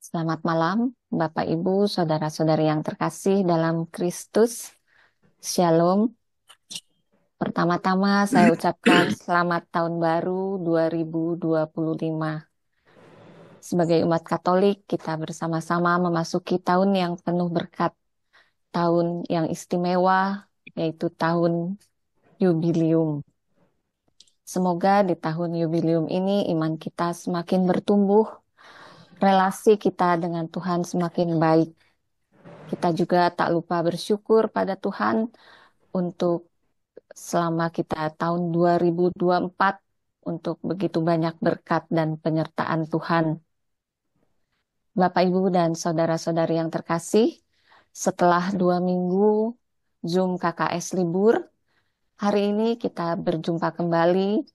Selamat malam, Bapak, Ibu, saudara-saudari yang terkasih dalam Kristus. Shalom. Pertama-tama saya ucapkan selamat tahun baru 2025. Sebagai umat Katolik, kita bersama-sama memasuki tahun yang penuh berkat, tahun yang istimewa, yaitu tahun Yubileum. Semoga di tahun Yubileum ini iman kita semakin bertumbuh, relasi kita dengan Tuhan semakin baik. Kita juga tak lupa bersyukur pada Tuhan untuk selama kita tahun 2024 untuk begitu banyak berkat dan penyertaan Tuhan. Bapak, Ibu, dan saudara-saudari yang terkasih, setelah 2 minggu Zoom KKS libur, hari ini kita berjumpa kembali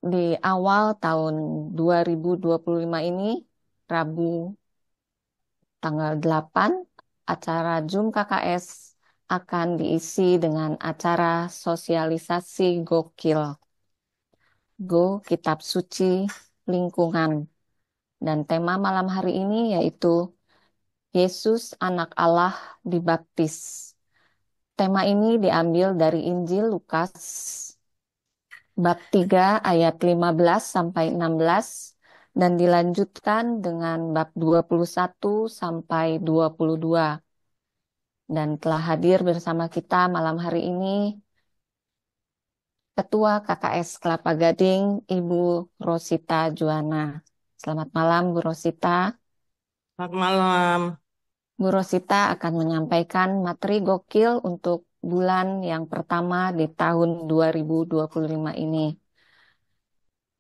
di awal tahun 2025 ini, Rabu tanggal 8, acara Zoom KKS akan diisi dengan acara sosialisasi gokil. Go Kitab Suci Lingkungan. Dan tema malam hari ini yaitu Yesus Anak Allah dibaptis. Tema ini diambil dari Injil Lukas bab 3 ayat 15 sampai 16 dan dilanjutkan dengan bab 21 sampai 22. Dan telah hadir bersama kita malam hari ini Ketua KKS Kelapa Gading, Ibu Rosita Juana. Selamat malam, Bu Rosita. Selamat malam. Bu Rosita akan menyampaikan materi gokil untuk bulan yang pertama di tahun 2025 ini.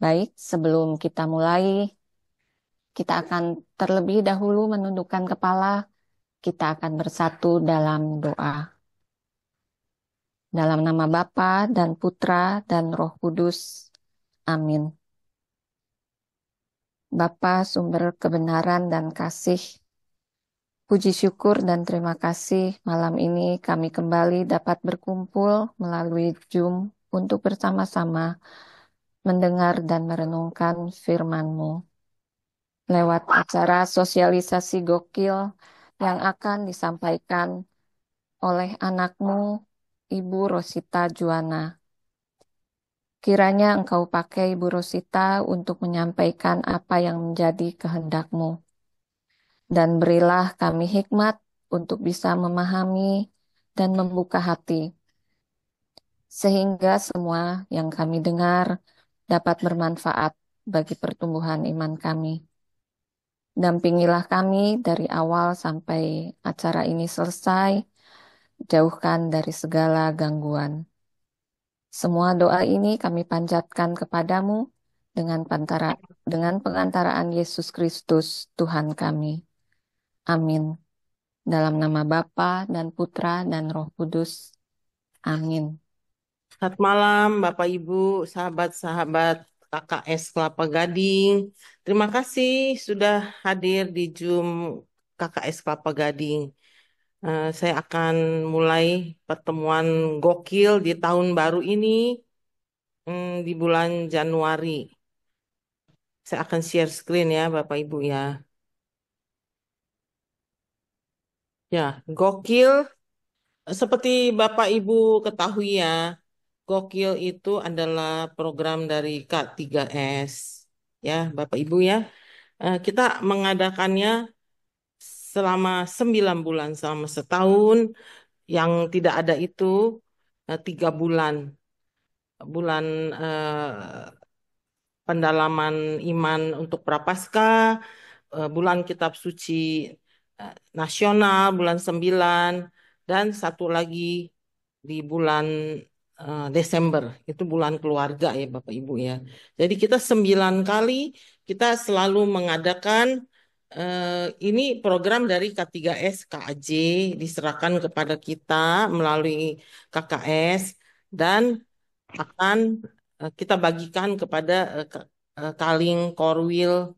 Baik, sebelum kita mulai, kita akan terlebih dahulu menundukkan kepala. Kita akan bersatu dalam doa. Dalam nama Bapa dan Putra dan Roh Kudus. Amin. Bapa sumber kebenaran dan kasih, puji syukur dan terima kasih malam ini kami kembali dapat berkumpul melalui Zoom untuk bersama-sama mendengar dan merenungkan firman-Mu. Lewat acara sosialisasi gokil yang akan disampaikan oleh anakmu, Ibu Rosita Juana. Kiranya Engkau pakai Ibu Rosita untuk menyampaikan apa yang menjadi kehendak-Mu. Dan berilah kami hikmat untuk bisa memahami dan membuka hati, sehingga semua yang kami dengar dapat bermanfaat bagi pertumbuhan iman kami. Dampingilah kami dari awal sampai acara ini selesai, jauhkan dari segala gangguan. Semua doa ini kami panjatkan kepadamu dengan pengantaraan Yesus Kristus, Tuhan kami. Amin. Dalam nama Bapa dan Putra dan Roh Kudus. Amin. Selamat malam, Bapak Ibu, sahabat-sahabat KKS Kelapa Gading. Terima kasih sudah hadir di Zoom KKS Kelapa Gading. Saya akan mulai pertemuan gokil di tahun baru ini di bulan Januari. Saya akan share screen ya, Bapak Ibu ya. Ya, gokil seperti Bapak Ibu ketahui ya, Gokil itu adalah program dari K3S. Ya, Bapak Ibu ya. Kita mengadakannya selama 9 bulan, selama setahun. Yang tidak ada itu 3 bulan. Bulan pendalaman iman untuk Prapaskah, bulan Kitab Suci Nasional, bulan 9, dan satu lagi di bulan Desember, itu bulan keluarga ya Bapak Ibu ya. Jadi kita 9 kali, kita selalu mengadakan ini program dari K3S, KAJ, diserahkan kepada kita melalui KKS, dan akan kita bagikan kepada Kaling, Korwil,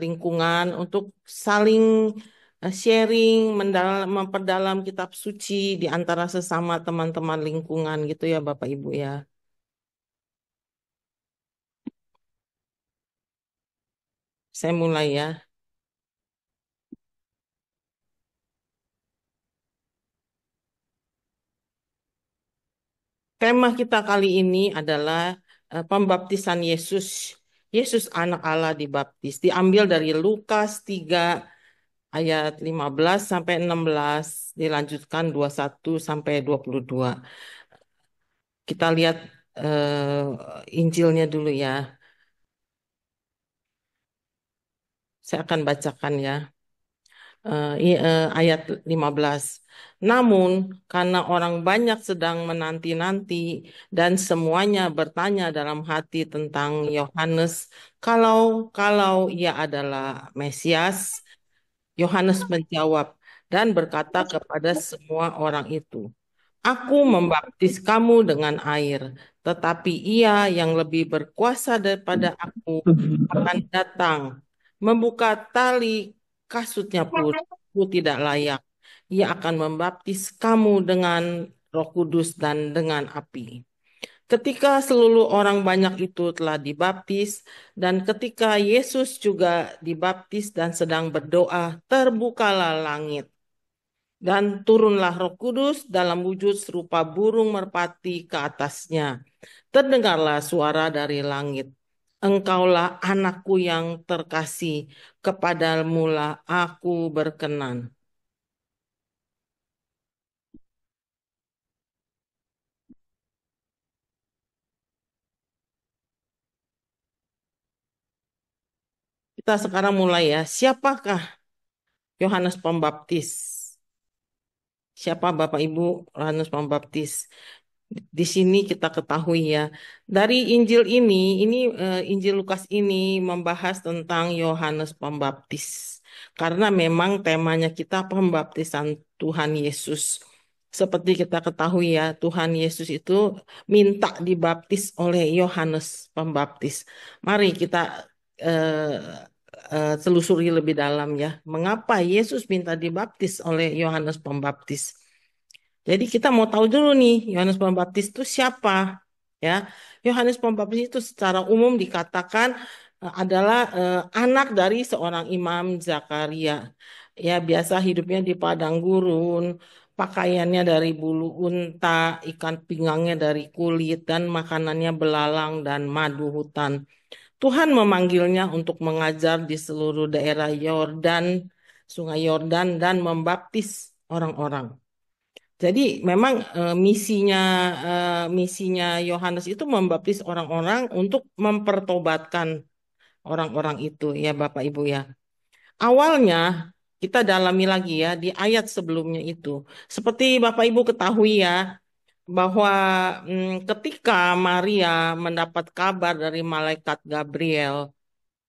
lingkungan untuk saling sharing, memperdalam kitab suci di antara sesama teman-teman lingkungan gitu ya Bapak Ibu ya. Saya mulai ya. Tema kita kali ini adalah pembaptisan Yesus. Yesus anak Allah dibaptis. Diambil dari Lukas 3 ayat 15 sampai 16, dilanjutkan 21 sampai 22. Kita lihat Injilnya dulu ya. Saya akan bacakan ya. Ayat 15. Namun karena orang banyak sedang menanti-nanti dan semuanya bertanya dalam hati tentang Yohanes, kalau kalau ia adalah Mesias, Yohanes menjawab dan berkata kepada semua orang itu, Aku membaptis kamu dengan air, tetapi ia yang lebih berkuasa daripada aku akan datang, membuka tali kasutnya pun aku tidak layak. Ia akan membaptis kamu dengan Roh Kudus dan dengan api. Ketika seluruh orang banyak itu telah dibaptis, dan ketika Yesus juga dibaptis dan sedang berdoa, terbukalah langit dan turunlah Roh Kudus dalam wujud serupa burung merpati ke atasnya. Terdengarlah suara dari langit. Engkaulah anakku yang terkasih, kepadamu lah aku berkenan. Kita sekarang mulai ya. Siapakah Yohanes Pembaptis? Siapa Bapak Ibu Yohanes Pembaptis? Di sini kita ketahui ya, dari Injil Lukas ini membahas tentang Yohanes Pembaptis. Karena memang temanya kita pembaptisan Tuhan Yesus. Seperti kita ketahui ya, Tuhan Yesus itu minta dibaptis oleh Yohanes Pembaptis. Mari kita telusuri lebih dalam ya, mengapa Yesus minta dibaptis oleh Yohanes Pembaptis. Jadi kita mau tahu dulu nih, Yohanes Pembaptis itu siapa? Ya, Yohanes Pembaptis itu secara umum dikatakan adalah anak dari seorang Imam Zakaria. Ya, biasa hidupnya di padang gurun, pakaiannya dari bulu unta, ikan pinggangnya dari kulit, dan makanannya belalang dan madu hutan. Tuhan memanggilnya untuk mengajar di seluruh daerah Yordan, Sungai Yordan, dan membaptis orang-orang. Jadi memang misinya Yohanes itu membaptis orang-orang untuk mempertobatkan orang-orang itu ya Bapak Ibu ya. Awalnya kita dalami lagi ya di ayat sebelumnya itu. Seperti Bapak Ibu ketahui ya bahwa ketika Maria mendapat kabar dari malaikat Gabriel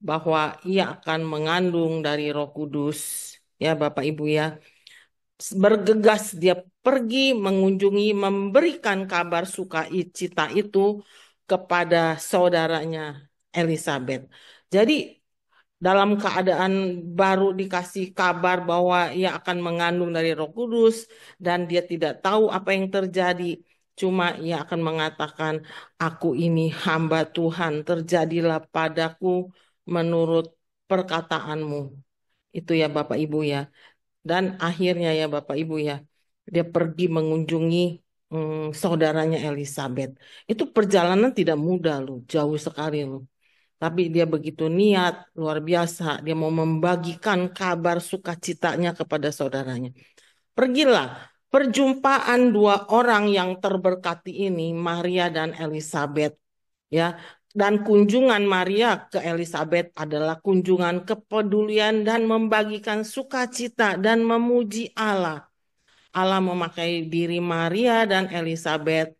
bahwa ia akan mengandung dari Roh Kudus ya Bapak Ibu ya, bergegas dia pergi mengunjungi, memberikan kabar sukacita itu kepada saudaranya Elizabeth. Jadi dalam keadaan baru dikasih kabar bahwa ia akan mengandung dari Roh Kudus dan dia tidak tahu apa yang terjadi. Cuma ia akan mengatakan, aku ini hamba Tuhan, terjadilah padaku menurut perkataanmu. Itu ya Bapak Ibu ya. Dan akhirnya ya Bapak Ibu ya, dia pergi mengunjungi saudaranya Elizabeth. Itu perjalanan tidak mudah loh, jauh sekali loh. Tapi dia begitu niat, luar biasa. Dia mau membagikan kabar sukacitanya kepada saudaranya. Pergilah, perjumpaan dua orang yang terberkati ini, Maria dan Elizabeth. Ya, dan kunjungan Maria ke Elizabeth adalah kunjungan kepedulian dan membagikan sukacita dan memuji Allah. Allah memakai diri Maria dan Elizabeth,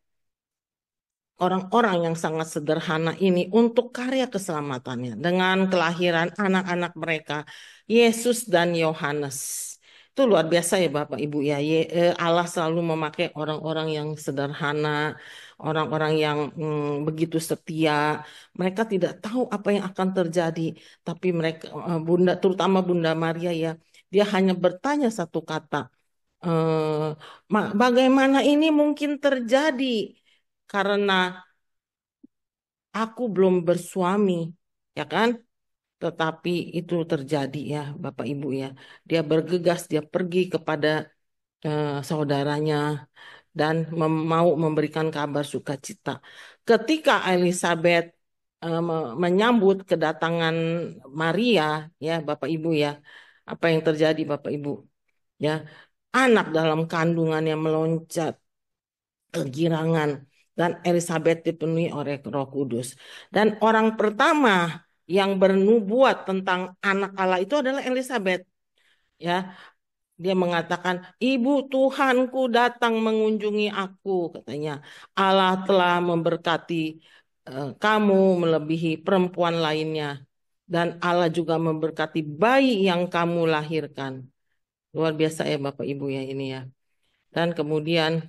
orang-orang yang sangat sederhana ini untuk karya keselamatannya dengan kelahiran anak-anak mereka, Yesus dan Yohanes. Itu luar biasa ya Bapak Ibu ya. Allah selalu memakai orang-orang yang sederhana, orang-orang yang begitu setia. Mereka tidak tahu apa yang akan terjadi, tapi mereka Bunda, terutama Bunda Maria ya, dia hanya bertanya satu kata, eh, bagaimana ini mungkin terjadi? Karena aku belum bersuami, ya kan? Tetapi itu terjadi ya, Bapak Ibu ya. Dia bergegas, dia pergi kepada saudaranya dan mau memberikan kabar sukacita. Ketika Elizabeth menyambut kedatangan Maria, ya Bapak Ibu ya, apa yang terjadi Bapak Ibu? Ya, anak dalam kandungannya meloncat kegirangan dan Elizabeth dipenuhi oleh Roh Kudus. Dan orang pertama yang bernubuat tentang anak Allah itu adalah Elizabeth. Ya, dia mengatakan, Ibu Tuhanku datang mengunjungi aku, katanya. Allah telah memberkati kamu melebihi perempuan lainnya. Dan Allah juga memberkati bayi yang kamu lahirkan. Luar biasa ya Bapak Ibu ya ini ya. Dan kemudian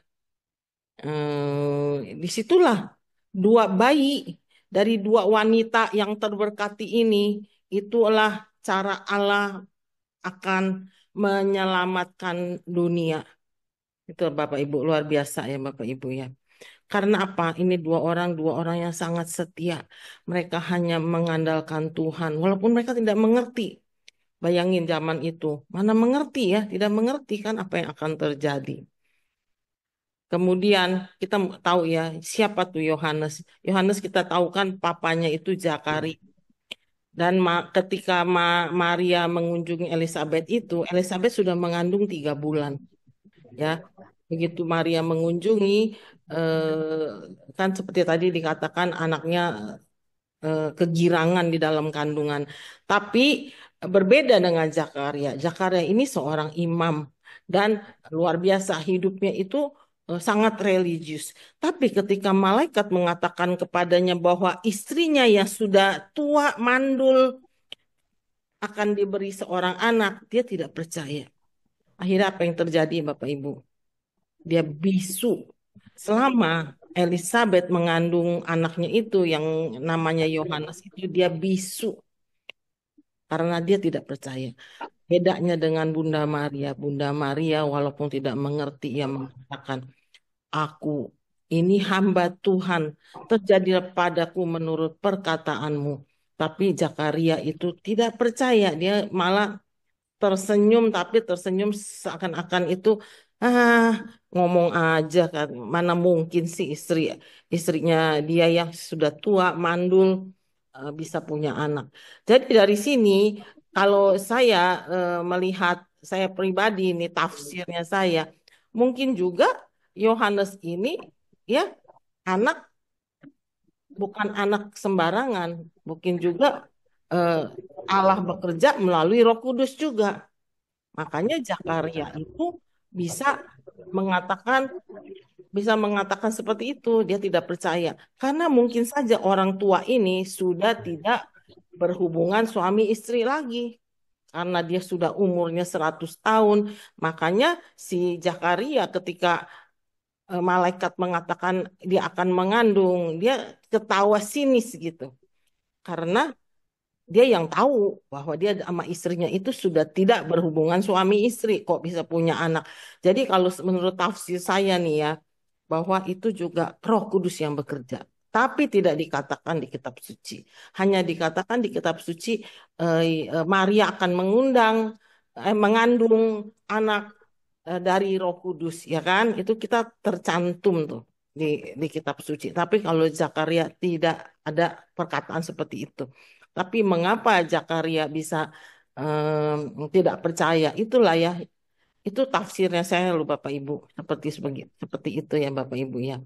disitulah dua bayi dari dua wanita yang terberkati ini, itulah cara Allah akan menyelamatkan dunia. Itu Bapak Ibu luar biasa ya Bapak Ibu ya. Karena apa? Ini dua orang yang sangat setia. Mereka hanya mengandalkan Tuhan, walaupun mereka tidak mengerti. Bayangin zaman itu, mana mengerti ya? Tidak mengerti kan apa yang akan terjadi. Kemudian kita tahu ya siapa tuh Yohanes. Yohanes kita tahu kan papanya itu Zakari. Dan ketika Maria mengunjungi Elizabeth itu, Elizabeth sudah mengandung 3 bulan. Ya, begitu Maria mengunjungi, kan seperti tadi dikatakan anaknya kegirangan di dalam kandungan. Tapi berbeda dengan Zakaria. Zakaria ini seorang imam dan luar biasa hidupnya itu sangat religius. Tapi ketika malaikat mengatakan kepadanya bahwa istrinya yang sudah tua mandul akan diberi seorang anak, dia tidak percaya. Akhirnya apa yang terjadi Bapak Ibu? Dia bisu. Selama Elizabeth mengandung anaknya itu yang namanya Yohanes itu dia bisu karena dia tidak percaya. Bedanya dengan Bunda Maria. Bunda Maria walaupun tidak mengerti ia mengatakan, "Aku ini hamba Tuhan, terjadilah padaku menurut perkataanmu." Tapi Zakaria itu tidak percaya, dia malah tersenyum tapi tersenyum seakan-akan itu ah ngomong aja kan mana mungkin sih istrinya dia yang sudah tua mandul bisa punya anak. Jadi dari sini kalau saya melihat saya pribadi ini tafsirnya saya mungkin juga Yohanes ini ya anak bukan anak sembarangan, mungkin juga eh, Allah bekerja melalui Roh Kudus juga. Makanya Zakaria itu bisa mengatakan seperti itu, dia tidak percaya. Karena mungkin saja orang tua ini sudah tidak berhubungan suami istri lagi. Karena dia sudah umurnya 100 tahun. Makanya si Zakaria ketika malaikat mengatakan dia akan mengandung, dia ketawa sinis gitu. Karena dia yang tahu bahwa dia sama istrinya itu sudah tidak berhubungan suami istri, kok bisa punya anak. Jadi kalau menurut tafsir saya nih ya, bahwa itu juga Roh Kudus yang bekerja. Tapi tidak dikatakan di kitab suci. Hanya dikatakan di kitab suci Maria akan mengandung anak dari Roh Kudus, ya kan? Itu kita tercantum tuh di kitab suci. Tapi kalau Zakaria tidak ada perkataan seperti itu. Tapi mengapa Zakaria bisa tidak percaya? Itulah ya, itu tafsirnya saya loh Bapak Ibu. Seperti itu ya Bapak Ibu ya.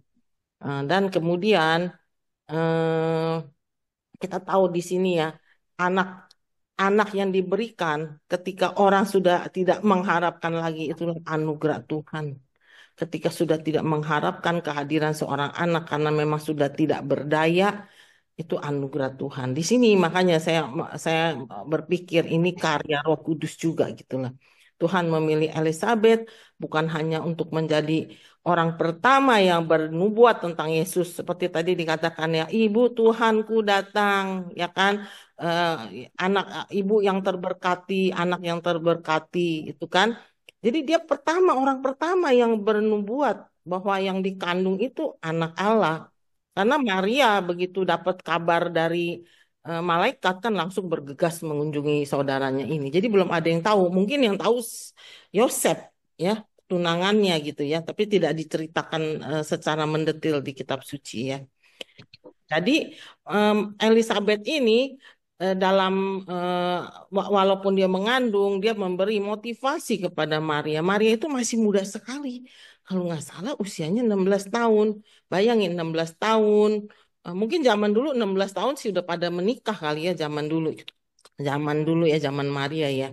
Dan kemudian eh, kita tahu di sini ya, anak anak yang diberikan ketika orang sudah tidak mengharapkan lagi itulah anugerah Tuhan. Ketika sudah tidak mengharapkan kehadiran seorang anak karena memang sudah tidak berdaya, itu anugerah Tuhan. Di sini makanya saya berpikir ini karya Roh Kudus juga gitulah. Tuhan memilih Elizabeth bukan hanya untuk menjadi orang pertama yang bernubuat tentang Yesus seperti tadi dikatakan ya, Ibu Tuhanku datang, ya kan? Anak ibu yang terberkati, anak yang terberkati itu kan. Jadi dia orang pertama yang bernubuat bahwa yang dikandung itu anak Allah. Karena Maria begitu dapat kabar dari malaikat kan langsung bergegas mengunjungi saudaranya ini. Jadi belum ada yang tahu. Mungkin yang tahu Yosef ya, tunangannya gitu ya, tapi tidak diceritakan secara mendetil di kitab suci ya. Jadi Elizabeth ini dalam walaupun dia mengandung, dia memberi motivasi kepada Maria. Maria itu masih muda sekali. Kalau nggak salah usianya 16 tahun. Bayangin 16 tahun. Mungkin zaman dulu 16 tahun sih udah pada menikah kali ya zaman dulu. Zaman dulu ya, zaman Maria ya.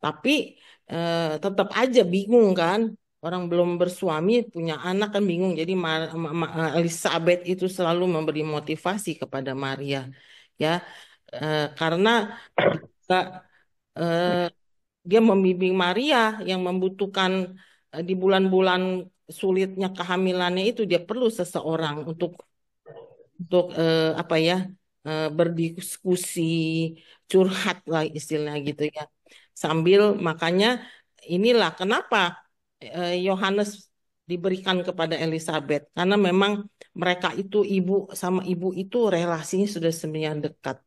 Tapi tetap aja bingung kan. Orang belum bersuami, punya anak kan bingung. Jadi Elizabeth itu selalu memberi motivasi kepada Maria. Ya, karena dia, eh, dia membimbing Maria yang membutuhkan di bulan-bulan sulitnya kehamilannya itu dia perlu seseorang untuk apa ya, berdiskusi, curhat lah istilahnya gitu ya. Sambil makanya inilah kenapa Yohanes diberikan kepada Elizabeth karena memang mereka itu ibu sama ibu itu relasinya sudah semian dekat.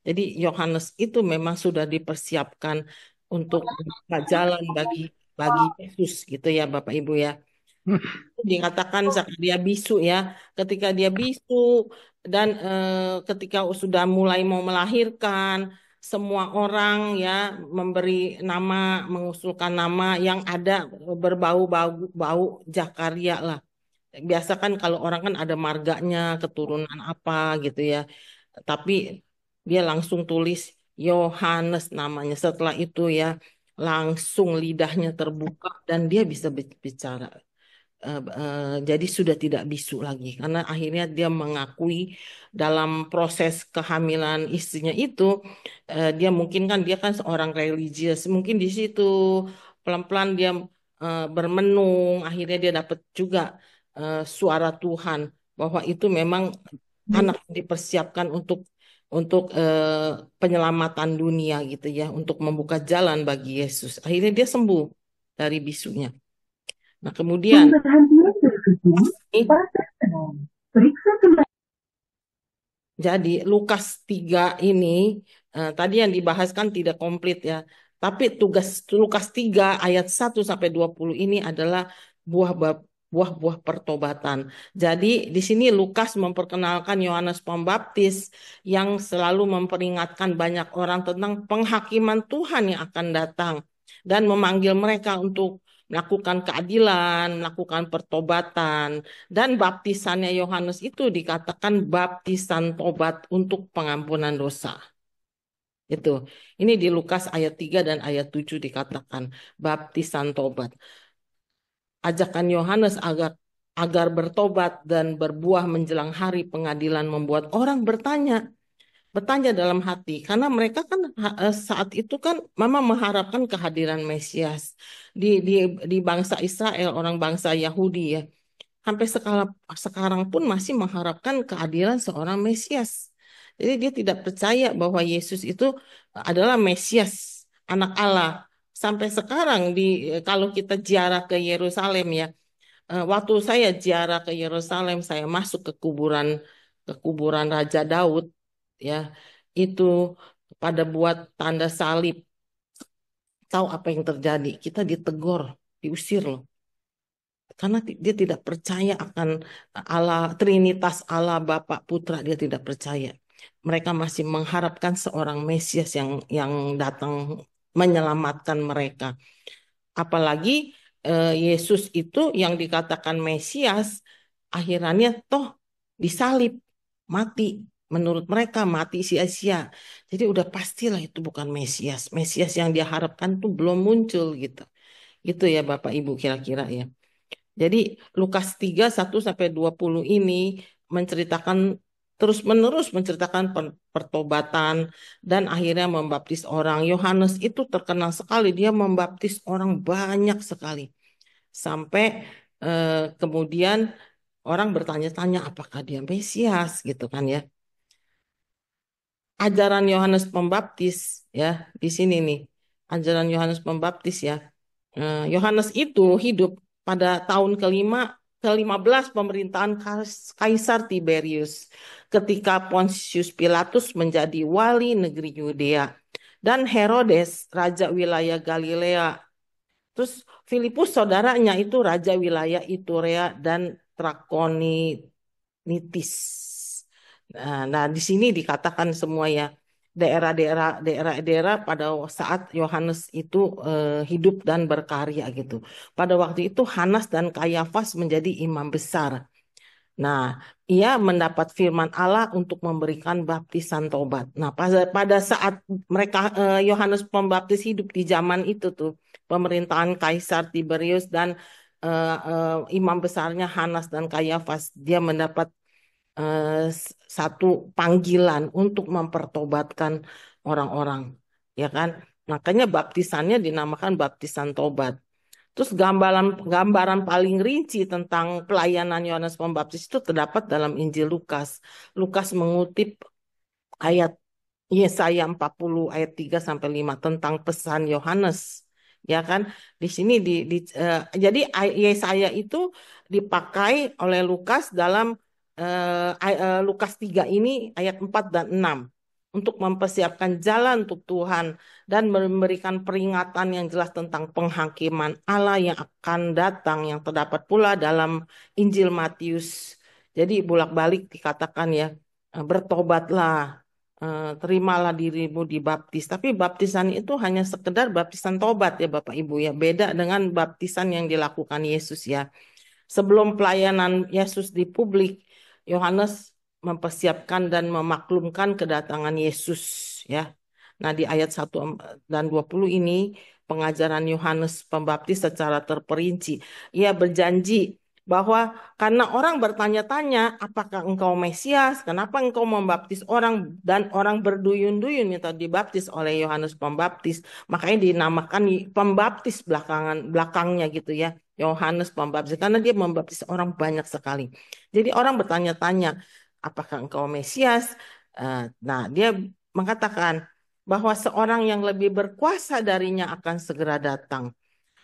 Jadi Yohanes itu memang sudah dipersiapkan untuk membuka jalan bagi bagi Yesus gitu ya Bapak Ibu ya, dikatakan dia bisu ya. Ketika dia bisu dan ketika sudah mulai mau melahirkan, semua orang ya memberi nama, mengusulkan nama yang ada berbau-bau bau Zakaria lah. Biasa kan kalau orang kan ada marganya, keturunan apa gitu ya. Tapi dia langsung tulis Yohanes namanya. Setelah itu ya langsung lidahnya terbuka dan dia bisa bicara. Jadi sudah tidak bisu lagi karena akhirnya dia mengakui dalam proses kehamilan istrinya itu dia mungkin kan dia kan seorang religius mungkin di situ pelan-pelan dia bermenung akhirnya dia dapat juga suara Tuhan bahwa itu memang anak dipersiapkan untuk penyelamatan dunia gitu ya untuk membuka jalan bagi Yesus akhirnya dia sembuh dari bisunya. Nah, kemudian Pemberhentian berhubung pada tenang. Periksa kembali. jadi Lukas 3 ini tadi yang dibahas kan tidak komplit ya. Tapi tugas Lukas 3 ayat 1 sampai 20 ini adalah buah-buah pertobatan. Jadi di sini Lukas memperkenalkan Yohanes Pembaptis yang selalu memperingatkan banyak orang tentang penghakiman Tuhan yang akan datang dan memanggil mereka untuk melakukan keadilan, melakukan pertobatan. Dan baptisannya Yohanes itu dikatakan baptisan tobat untuk pengampunan dosa. Itu. Ini di Lukas ayat 3 dan ayat 7 dikatakan baptisan tobat. Ajakan Yohanes agar bertobat dan berbuah menjelang hari pengadilan membuat orang bertanya dalam hati karena mereka kan saat itu kan memang mengharapkan kehadiran Mesias di di di bangsa Israel, orang bangsa Yahudi ya. Sampai sekarang pun masih mengharapkan kehadiran seorang Mesias. Jadi dia tidak percaya bahwa Yesus itu adalah Mesias, anak Allah. Sampai sekarang kalau kita ziarah ke Yerusalem ya, waktu saya ziarah ke Yerusalem, saya masuk ke kuburan Raja Daud ya, itu pada buat tanda salib. Tahu apa yang terjadi? Kita ditegur, diusir loh. Karena dia tidak percaya akan Allah, Trinitas Allah, Bapa, Putra, dia tidak percaya. Mereka masih mengharapkan seorang Mesias yang datang menyelamatkan mereka. Apalagi Yesus itu yang dikatakan Mesias, akhirnya toh disalib, mati. Menurut mereka mati sia-sia. Jadi udah pastilah itu bukan Mesias. Mesias yang diharapkan tuh belum muncul gitu. Gitu ya Bapak Ibu kira-kira ya. Jadi Lukas 3 1 sampai 20 ini menceritakan terus-menerus menceritakan pertobatan dan akhirnya membaptis orang. Yohanes itu terkenal sekali, dia membaptis orang banyak sekali. Sampai kemudian orang bertanya-tanya apakah dia Mesias gitu kan ya. Ajaran Yohanes Pembaptis ya di sini nih. Ajaran Yohanes Pembaptis ya. Yohanes itu hidup pada tahun ke-15 pemerintahan Kaisar Tiberius ketika Pontius Pilatus menjadi wali negeri Yudea dan Herodes raja wilayah Galilea Terus Filipus saudaranya itu raja wilayah Iturea dan Trakonitis. Nah, di sini dikatakan semua ya daerah-daerah pada saat Yohanes itu hidup dan berkarya gitu. Pada waktu itu Hanas dan Kayafas menjadi imam besar. Nah, ia mendapat firman Allah untuk memberikan baptisan tobat. Nah, pada saat mereka Yohanes Pembaptis hidup di zaman itu tuh, pemerintahan Kaisar Tiberius dan imam besarnya Hanas dan Kayafas, dia mendapat satu panggilan untuk mempertobatkan orang-orang, ya kan? Makanya baptisannya dinamakan baptisan tobat. Terus gambaran paling rinci tentang pelayanan Yohanes Pembaptis itu terdapat dalam Injil Lukas. Lukas mengutip ayat Yesaya 40 ayat 3 sampai 5 tentang pesan Yohanes. Ya kan? Di sini jadi Yesaya itu dipakai oleh Lukas dalam Lukas 3 ini ayat 4 dan 6 untuk mempersiapkan jalan untuk Tuhan dan memberikan peringatan yang jelas tentang penghakiman Allah yang akan datang yang terdapat pula dalam Injil Matius. Jadi bolak-balik dikatakan ya, bertobatlah, terimalah dirimu dibaptis. Tapi baptisan itu hanya sekedar baptisan tobat ya Bapak Ibu ya. Beda dengan baptisan yang dilakukan Yesus ya. Sebelum pelayanan Yesus di publik, Yohanes mempersiapkan dan memaklumkan kedatangan Yesus ya. Nah, di ayat 1 dan 20 ini pengajaran Yohanes Pembaptis secara terperinci. Ia berjanji bahwa karena orang bertanya-tanya, apakah engkau Mesias? Kenapa engkau membaptis orang dan orang berduyun-duyun minta dibaptis oleh Yohanes Pembaptis? Makanya dinamakan pembaptis belakangnya gitu ya. Yohanes Pembaptis karena dia membaptis orang banyak sekali. Jadi orang bertanya-tanya, apakah engkau Mesias? Nah, dia mengatakan bahwa seorang yang lebih berkuasa darinya akan segera datang.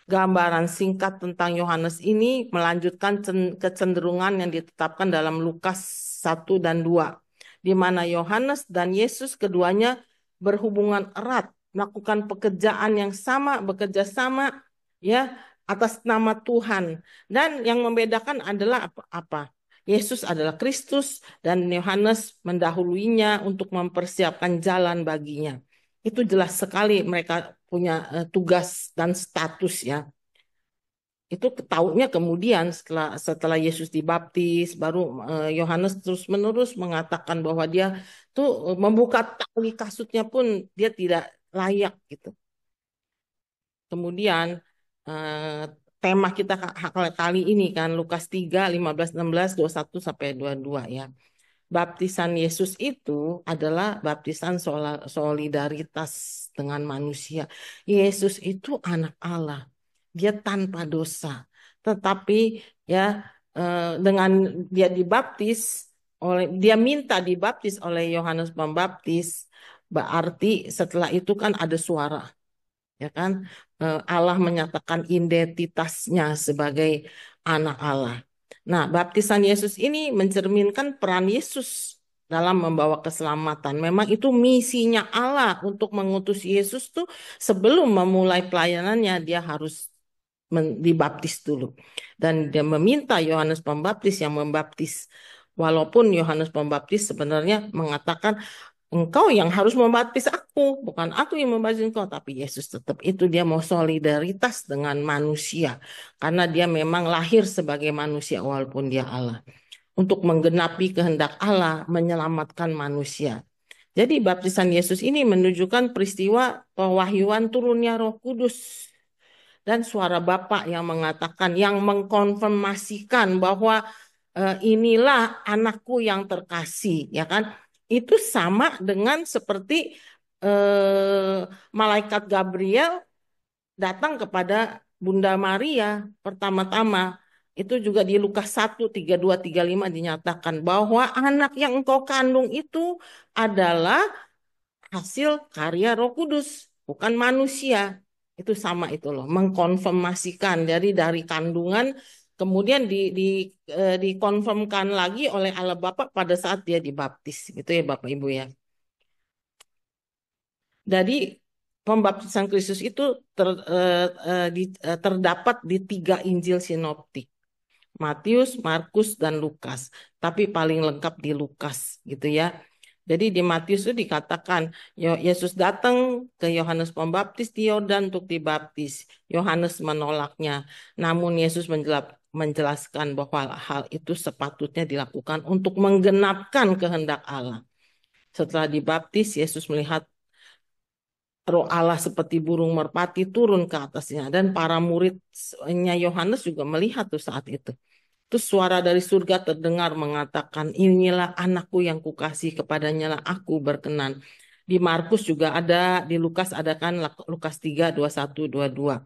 Gambaran singkat tentang Yohanes ini melanjutkan kecenderungan yang ditetapkan dalam Lukas 1 dan 2, di mana Yohanes dan Yesus keduanya berhubungan erat, melakukan pekerjaan yang sama, bekerja sama ya atas nama Tuhan. Dan yang membedakan adalah apa? Yesus adalah Kristus dan Yohanes mendahuluinya untuk mempersiapkan jalan baginya. Itu jelas sekali mereka punya tugas dan status ya. Itu ketahuinya kemudian setelah Yesus dibaptis, baru Yohanes terus-menerus mengatakan bahwa dia tuh membuka tali kasutnya pun dia tidak layak gitu. Kemudian eh, tema kita kali ini kan Lukas 3, 15, 16, 21 sampai 22 ya. Baptisan Yesus itu adalah baptisan solidaritas dengan manusia. Yesus itu anak Allah. Dia tanpa dosa. Tetapi ya dengan dia dibaptis dia minta dibaptis oleh Yohanes Pembaptis, berarti setelah itu kan ada suara, ya kan? Allah menyatakan identitasnya sebagai anak Allah. Nah, baptisan Yesus ini mencerminkan peran Yesus dalam membawa keselamatan. Memang itu misinya Allah untuk mengutus Yesus tuh sebelum memulai pelayanannya dia harus dibaptis dulu. Dan dia meminta Yohanes Pembaptis yang membaptis. Walaupun Yohanes Pembaptis sebenarnya mengatakan engkau yang harus membaptis aku, bukan aku yang membaptis engkau, tapi Yesus tetap itu dia mau solidaritas dengan manusia karena dia memang lahir sebagai manusia walaupun dia Allah untuk menggenapi kehendak Allah menyelamatkan manusia. Jadi baptisan Yesus ini menunjukkan peristiwa pewahyuan turunnya Roh Kudus dan suara Bapa yang mengatakan, yang mengkonfirmasikan bahwa inilah anakku yang terkasih, ya kan? Itu sama dengan seperti malaikat Gabriel datang kepada Bunda Maria pertama-tama. Itu juga di Lukas 1, 32, 35 dinyatakan bahwa anak yang engkau kandung itu adalah hasil karya Roh Kudus, bukan manusia. Itu sama itu loh, mengkonfirmasikan dari kandungan kemudian dikonfirmkan lagi oleh Allah Bapa pada saat dia dibaptis. Gitu ya Bapak Ibu ya. Jadi pembaptisan Kristus itu terdapat di 3 Injil sinoptik. Matius, Markus, dan Lukas. Tapi paling lengkap di Lukas gitu ya. Jadi di Matius itu dikatakan Yesus datang ke Yohanes Pembaptis di Yordan untuk dibaptis. Yohanes menolaknya. Namun Yesus menjelaskan bahwa hal itu sepatutnya dilakukan untuk menggenapkan kehendak Allah. Setelah dibaptis, Yesus melihat Roh Allah seperti burung merpati turun ke atasnya. Dan para muridnya Yohanes juga melihat tuh saat itu. Terus suara dari surga terdengar mengatakan, inilah anakku yang kukasih, kepadanya lah aku berkenan. Di Markus juga ada, di Lukas ada kan, Lukas 3, 21, 22.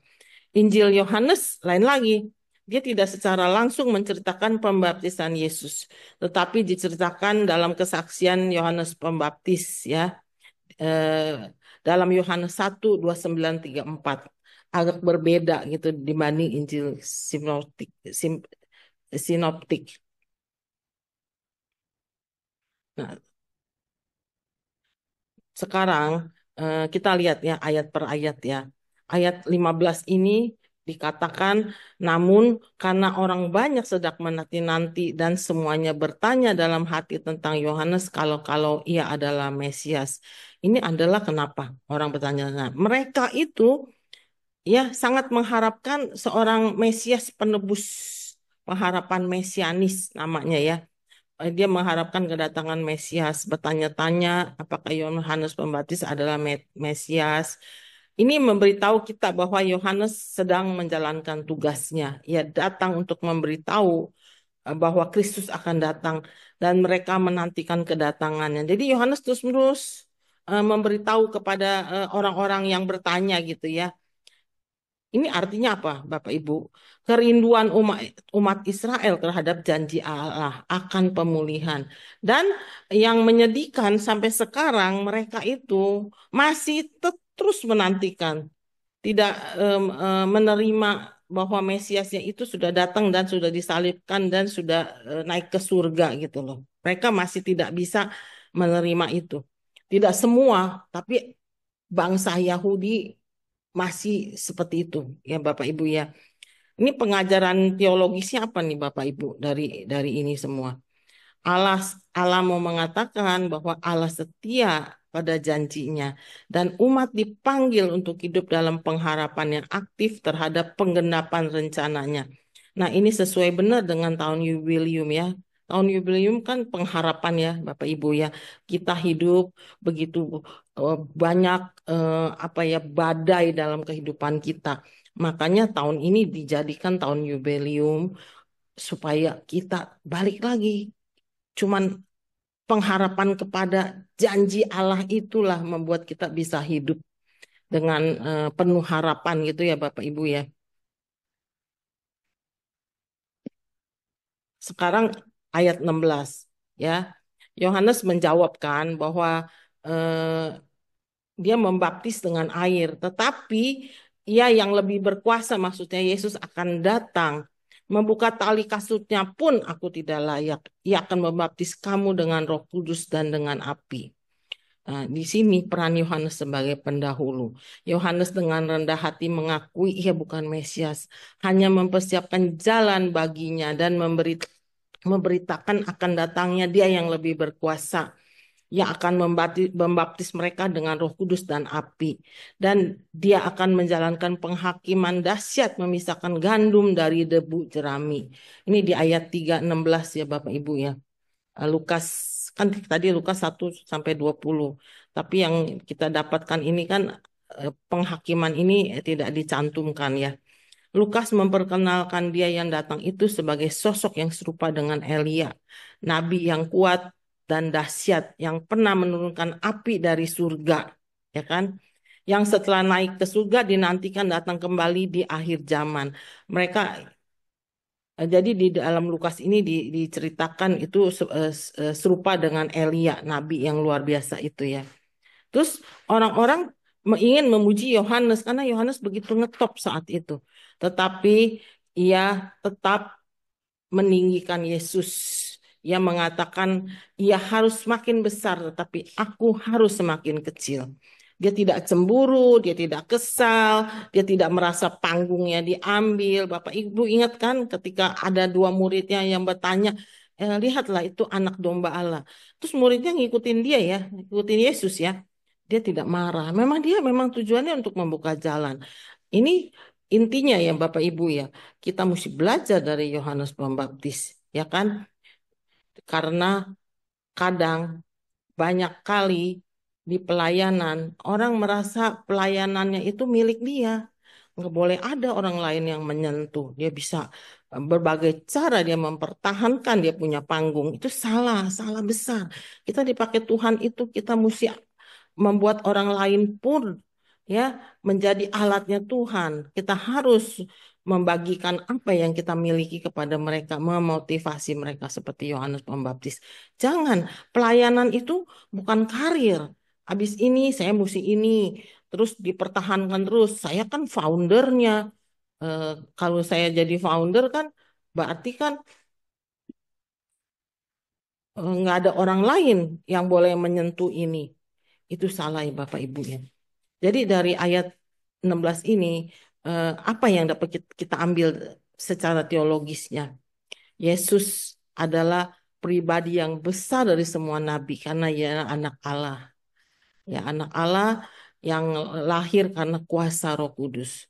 Injil Yohanes lain lagi. Dia tidak secara langsung menceritakan pembaptisan Yesus, tetapi diceritakan dalam kesaksian Yohanes Pembaptis ya. Dalam Yohanes 1, 29, 34. Agak berbeda gitu dibanding Injil sinoptik. Nah, sekarang kita lihat ya ayat per ayat ya. Ayat 15 ini dikatakan, namun karena orang banyak sedang menanti-nanti dan semuanya bertanya dalam hati tentang Yohanes kalau ia adalah Mesias. Ini adalah kenapa orang bertanya. Nah, mereka itu ya sangat mengharapkan seorang Mesias penebus, pengharapan mesianis namanya ya. Dia mengharapkan kedatangan Mesias, bertanya-tanya apakah Yohanes Pembaptis adalah Mesias. Ini memberitahu kita bahwa Yohanes sedang menjalankan tugasnya. Ia datang untuk memberitahu bahwa Kristus akan datang dan mereka menantikan kedatangannya. Jadi Yohanes terus-menerus memberitahu kepada orang-orang yang bertanya gitu ya. Ini artinya apa, Bapak Ibu? Kerinduan umat Israel terhadap janji Allah akan pemulihan. Dan yang menyedihkan sampai sekarang mereka itu masih terus menantikan, tidak menerima bahwa Mesiasnya itu sudah datang dan sudah disalibkan dan sudah naik ke surga gitu loh. Mereka masih tidak bisa menerima itu. Tidak semua, tapi bangsa Yahudi masih seperti itu ya Bapak Ibu ya. Ini pengajaran teologisnya apa nih Bapak Ibu dari ini semua? Allah Allah mau mengatakan bahwa Allah setia pada janjinya dan umat dipanggil untuk hidup dalam pengharapan yang aktif terhadap penggenapan rencananya. Nah, ini sesuai benar dengan tahun jubileum ya. Tahun jubileum kan pengharapan ya Bapak Ibu ya. Kita hidup begitu banyak apa ya badai dalam kehidupan kita. Makanya tahun ini dijadikan tahun jubileum supaya kita balik lagi. Cuman pengharapan kepada janji Allah itulah membuat kita bisa hidup dengan penuh harapan gitu ya Bapak Ibu ya. Sekarang ayat 16 ya. Yohanes menjawabkan bahwa eh, dia membaptis dengan air, tetapi ia yang lebih berkuasa, maksudnya Yesus akan datang. Membuka tali kasutnya pun aku tidak layak. Ia akan membaptis kamu dengan Roh Kudus dan dengan api. Nah, di sini peran Yohanes sebagai pendahulu. Yohanes dengan rendah hati mengakui ia bukan Mesias, hanya mempersiapkan jalan baginya dan memberitakan akan datangnya dia yang lebih berkuasa, yang akan membaptis mereka dengan Roh Kudus dan api. Dan dia akan menjalankan penghakiman dahsyat memisahkan gandum dari debu jerami. Ini di ayat 3:16 ya Bapak Ibu ya. Lukas kan tadi Lukas 1-20. Tapi yang kita dapatkan ini kan penghakiman ini tidak dicantumkan ya. Lukas memperkenalkan dia yang datang itu sebagai sosok yang serupa dengan Elia, nabi yang kuat dan dahsyat yang pernah menurunkan api dari surga, ya kan? Yang setelah naik ke surga dinantikan datang kembali di akhir zaman. Mereka jadi di dalam Lukas ini diceritakan itu serupa dengan Elia, nabi yang luar biasa itu ya. Terus orang-orang ingin memuji Yohanes karena Yohanes begitu ngetop saat itu. Tetapi ia tetap meninggikan Yesus. Ia mengatakan ia harus semakin besar tetapi aku harus semakin kecil. Dia tidak cemburu, dia tidak kesal, dia tidak merasa panggungnya diambil. Bapak Ibu ingat kan ketika ada dua muridnya yang bertanya, lihatlah itu anak domba Allah. Terus muridnya ngikutin dia ya, ngikutin Yesus ya. Dia tidak marah. Memang dia memang tujuannya untuk membuka jalan. Ini intinya ya Bapak Ibu ya. Kita mesti belajar dari Yohanes Pembaptis, ya kan? Karena kadang banyak kali di pelayanan orang merasa pelayanannya itu milik dia. Nggak boleh ada orang lain yang menyentuh. Dia bisa berbagai cara dia mempertahankan dia punya panggung. Itu salah, salah besar. Kita dipakai Tuhan itu kita mesti membuat orang lain pun ya menjadi alatnya Tuhan. Kita harus membagikan apa yang kita miliki kepada mereka, memotivasi mereka seperti Yohanes Pembaptis. Jangan, pelayanan itu bukan karir. Habis ini saya mesti ini, terus dipertahankan terus. Saya kan foundernya. Eh, Kalau saya jadi founder kan berarti kan nggak ada orang lain yang boleh menyentuh ini. Itu salah ya Bapak Ibu ya. Jadi dari ayat 16 ini, apa yang dapat kita ambil secara teologisnya? Yesus adalah pribadi yang besar dari semua nabi karena ia anak Allah. Ya, anak Allah yang lahir karena kuasa Roh Kudus.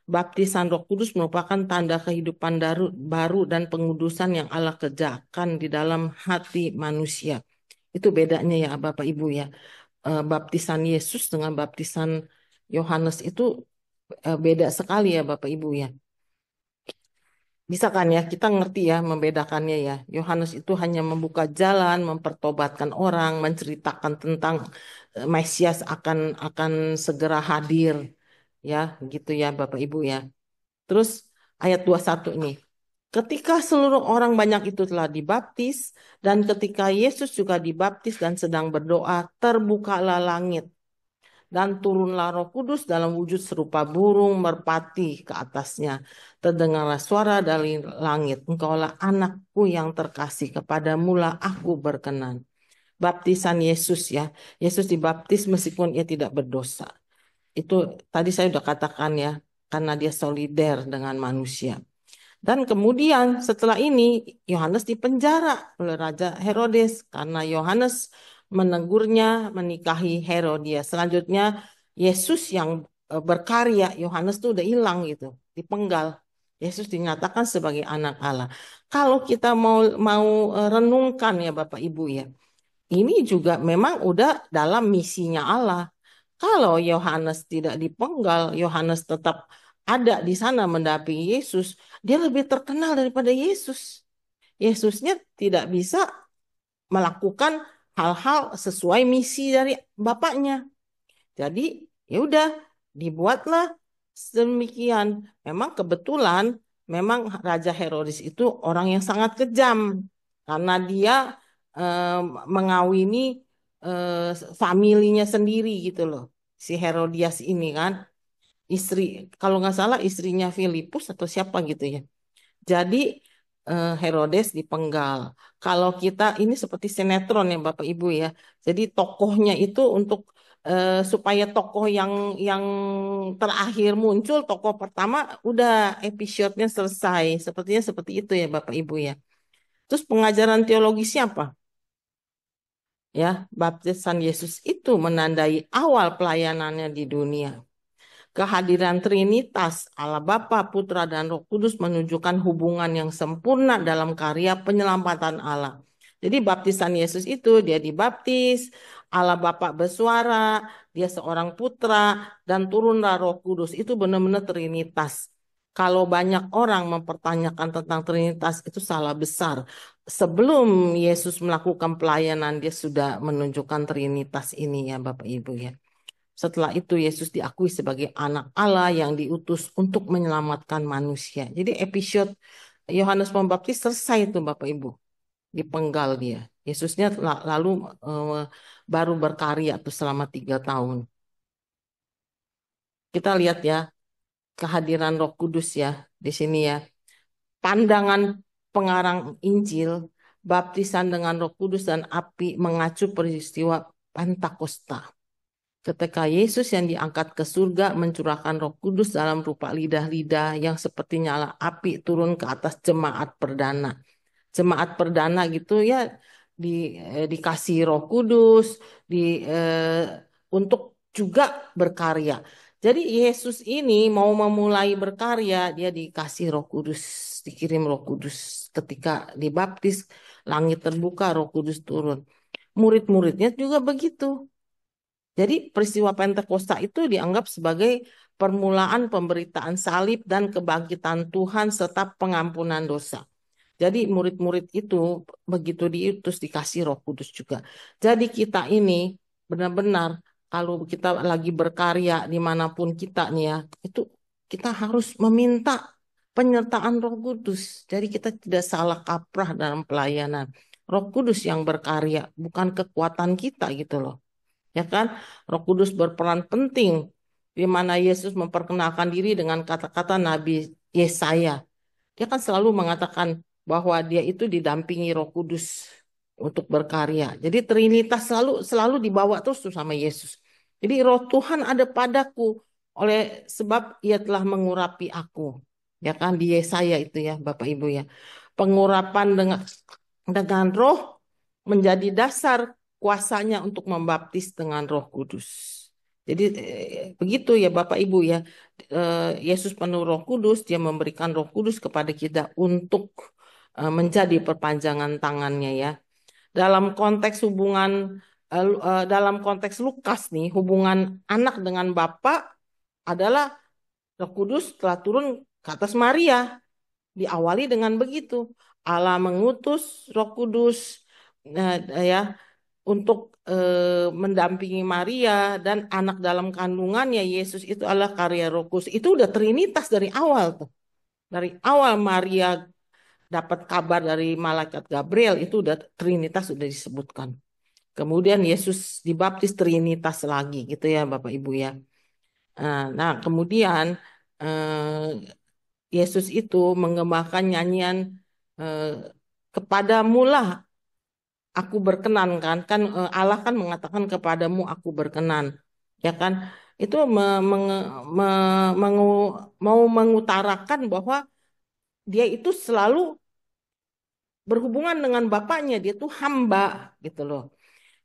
Baptisan Roh Kudus merupakan tanda kehidupan baru dan pengudusan yang Allah kerjakan di dalam hati manusia. Itu bedanya ya Bapak Ibu ya. Baptisan Yesus dengan baptisan Yohanes itu beda sekali ya Bapak Ibu ya. Bisa kan ya, kita ngerti ya membedakannya ya. Yohanes itu hanya membuka jalan, mempertobatkan orang, menceritakan tentang Mesias akan segera hadir. Ya, gitu ya Bapak Ibu ya. Terus ayat 21 ini. Ketika seluruh orang banyak itu telah dibaptis, dan ketika Yesus juga dibaptis dan sedang berdoa, terbukalah langit dan turunlah Roh Kudus dalam wujud serupa burung merpati ke atasnya. Terdengarlah suara dari langit, engkaulah anakku yang terkasih, kepadamulah aku berkenan. Baptisan Yesus ya, Yesus dibaptis meskipun ia tidak berdosa. Itu tadi saya sudah katakan ya, karena dia solider dengan manusia. Dan kemudian setelah ini Yohanes dipenjara oleh Raja Herodes karena Yohanes menegurnya menikahi Herodias. Selanjutnya Yesus yang berkarya, Yohanes tuh udah hilang gitu, dipenggal. Yesus dinyatakan sebagai anak Allah. Kalau kita mau mau renungkan ya Bapak Ibu ya, ini juga memang udah dalam misinya Allah. Kalau Yohanes tidak dipenggal, Yohanes tetap ada di sana mendampingi Yesus, dia lebih terkenal daripada Yesus. Yesusnya tidak bisa melakukan hal-hal sesuai misi dari Bapaknya. Jadi ya udah dibuatlah sedemikian. Memang kebetulan memang Raja Herodes itu orang yang sangat kejam karena dia eh, mengawini eh, familinya sendiri gitu loh. Si Herodias ini kan istri kalau nggak salah istrinya Filipus atau siapa gitu ya. Jadi Herodes dipenggal. Kalau kita ini seperti sinetron ya Bapak Ibu ya. Jadi tokohnya itu untuk supaya tokoh yang terakhir muncul, tokoh pertama udah episode-nya selesai. Sepertinya seperti itu ya Bapak Ibu ya. Terus pengajaran teologisnya apa? Ya, baptisan Yesus itu menandai awal pelayanannya di dunia. Kehadiran Trinitas, Allah Bapa, Putra, dan Roh Kudus menunjukkan hubungan yang sempurna dalam karya penyelamatan Allah. Jadi baptisan Yesus itu dia dibaptis, Allah Bapa bersuara, dia seorang putra, dan turunlah Roh Kudus. Itu benar-benar Trinitas. Kalau banyak orang mempertanyakan tentang Trinitas itu salah besar. Sebelum Yesus melakukan pelayanan, dia sudah menunjukkan Trinitas ini ya Bapak Ibu ya. Setelah itu Yesus diakui sebagai anak Allah yang diutus untuk menyelamatkan manusia. Jadi episode Yohanes Pembaptis selesai itu Bapak Ibu. Dipenggal dia. Yesusnya lalu baru berkarya tuh selama 3 tahun. Kita lihat ya kehadiran Roh Kudus ya di sini ya. Pandangan pengarang Injil, baptisan dengan Roh Kudus dan api mengacu peristiwa Pentakosta. Ketika Yesus yang diangkat ke surga mencurahkan Roh Kudus dalam rupa lidah-lidah yang seperti nyala api turun ke atas jemaat perdana. Jemaat perdana gitu ya, di dikasih Roh Kudus di untuk juga berkarya. Jadi Yesus ini mau memulai berkarya, dia dikasih Roh Kudus, dikirim Roh Kudus. Ketika dibaptis, langit terbuka, Roh Kudus turun. Murid-muridnya juga begitu. Jadi peristiwa Pentakosta itu dianggap sebagai permulaan pemberitaan salib dan kebangkitan Tuhan serta pengampunan dosa. Jadi murid-murid itu begitu diutus dikasih Roh Kudus juga. Jadi kita ini benar-benar kalau kita lagi berkarya dimanapun kita nih ya, itu kita harus meminta penyertaan Roh Kudus. Jadi kita tidak salah kaprah dalam pelayanan. Roh Kudus yang berkarya, bukan kekuatan kita gitu loh. Ya kan? Roh Kudus berperan penting di mana Yesus memperkenalkan diri dengan kata-kata Nabi Yesaya. Dia kan selalu mengatakan bahwa dia itu didampingi Roh Kudus untuk berkarya. Jadi Trinitas selalu selalu dibawa terus tuh sama Yesus. Jadi Roh Tuhan ada padaku oleh sebab ia telah mengurapi aku. Ya kan di Yesaya itu ya Bapak Ibu ya. Pengurapan dengan Roh menjadi dasar kuasanya untuk membaptis dengan Roh Kudus. Jadi begitu ya Bapak Ibu ya. Yesus penuh Roh Kudus, dia memberikan Roh Kudus kepada kita untuk menjadi perpanjangan tangannya ya. Dalam konteks hubungan dalam konteks Lukas nih, hubungan anak dengan Bapa adalah Roh Kudus telah turun ke atas Maria. Diawali dengan begitu. Allah mengutus Roh Kudus ya untuk mendampingi Maria dan anak dalam kandungannya Yesus itu adalah karya Roh Kudus. Itu udah Trinitas dari awal tuh. Dari awal Maria dapat kabar dari malaikat Gabriel itu udah Trinitas sudah disebutkan. Kemudian Yesus dibaptis Trinitas lagi gitu ya Bapak Ibu ya. Nah, kemudian Yesus itu mengembangkan nyanyian eh, kepadamulah aku berkenan kan Allah kan mengatakan kepadamu aku berkenan ya kan itu mau mengutarakan bahwa dia itu selalu berhubungan dengan Bapaknya, dia tuh hamba gitu loh.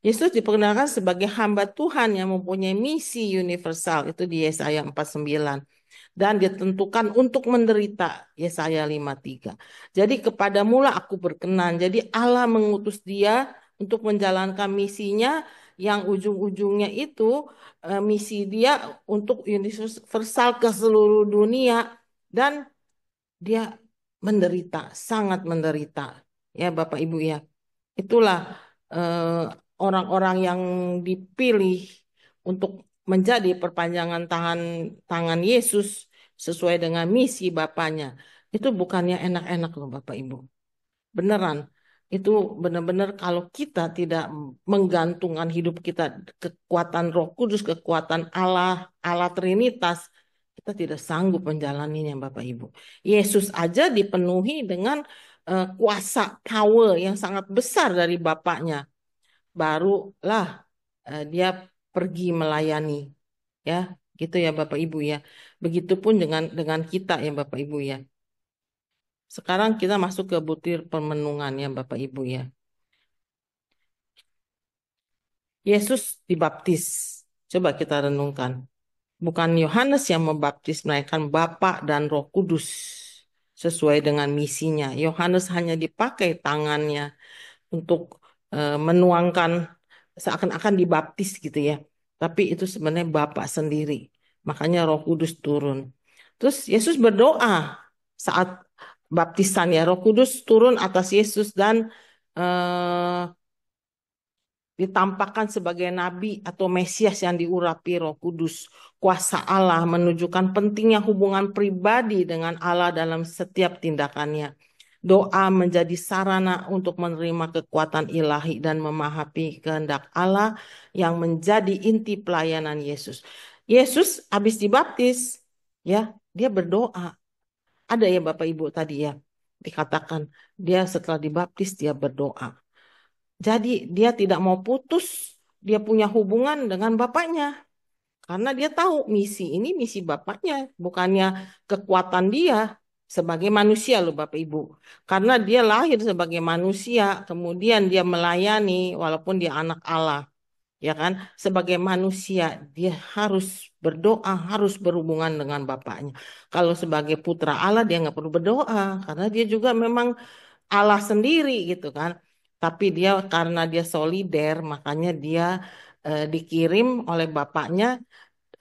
Yesus diperkenalkan sebagai hamba Tuhan yang mempunyai misi universal itu di Yesaya 49 dan ditentukan untuk menderita Yesaya 53. Jadi kepadamulah aku berkenan. Jadi Allah mengutus dia untuk menjalankan misinya yang ujung-ujungnya itu misi dia untuk universal ke seluruh dunia dan dia menderita, sangat menderita. Ya Bapak Ibu ya. Itulah orang-orang yang dipilih untuk menjadi perpanjangan tangan Yesus sesuai dengan misi Bapaknya. Itu bukannya enak-enak loh Bapak Ibu. Beneran. Itu benar-benar kalau kita tidak menggantungkan hidup kita kekuatan Roh Kudus, kekuatan Allah, Allah Trinitas, kita tidak sanggup menjalaninya Bapak Ibu. Yesus aja dipenuhi dengan kuasa power yang sangat besar dari Bapaknya. Barulah dia pergi melayani. Ya, gitu ya Bapak Ibu ya. Begitupun dengan kita ya Bapak Ibu ya. Sekarang kita masuk ke butir permenungan ya Bapak Ibu ya. Yesus dibaptis. Coba kita renungkan. Bukan Yohanes yang membaptis, melainkan Bapa dan Roh Kudus sesuai dengan misinya. Yohanes hanya dipakai tangannya untuk menuangkan seakan-akan dibaptis gitu ya. Tapi itu sebenarnya Bapa sendiri. Makanya Roh Kudus turun. Terus Yesus berdoa saat baptisan ya. Roh Kudus turun atas Yesus dan eh, ditampakkan sebagai nabi atau Mesias yang diurapi Roh Kudus. Kuasa Allah menunjukkan pentingnya hubungan pribadi dengan Allah dalam setiap tindakannya. Doa menjadi sarana untuk menerima kekuatan ilahi dan memahami kehendak Allah yang menjadi inti pelayanan Yesus. Yesus habis dibaptis, ya, dia berdoa. Ada ya Bapak Ibu tadi ya, dikatakan dia setelah dibaptis dia berdoa. Jadi dia tidak mau putus, dia punya hubungan dengan Bapaknya. Karena dia tahu misi ini misi bapaknya, bukannya kekuatan dia sebagai manusia loh Bapak Ibu. Karena dia lahir sebagai manusia, kemudian dia melayani walaupun dia anak Allah. Ya kan, sebagai manusia dia harus berdoa, harus berhubungan dengan bapaknya. Kalau sebagai putra Allah dia nggak perlu berdoa, karena dia juga memang Allah sendiri gitu kan. Tapi dia karena dia solider, makanya dia dikirim oleh bapaknya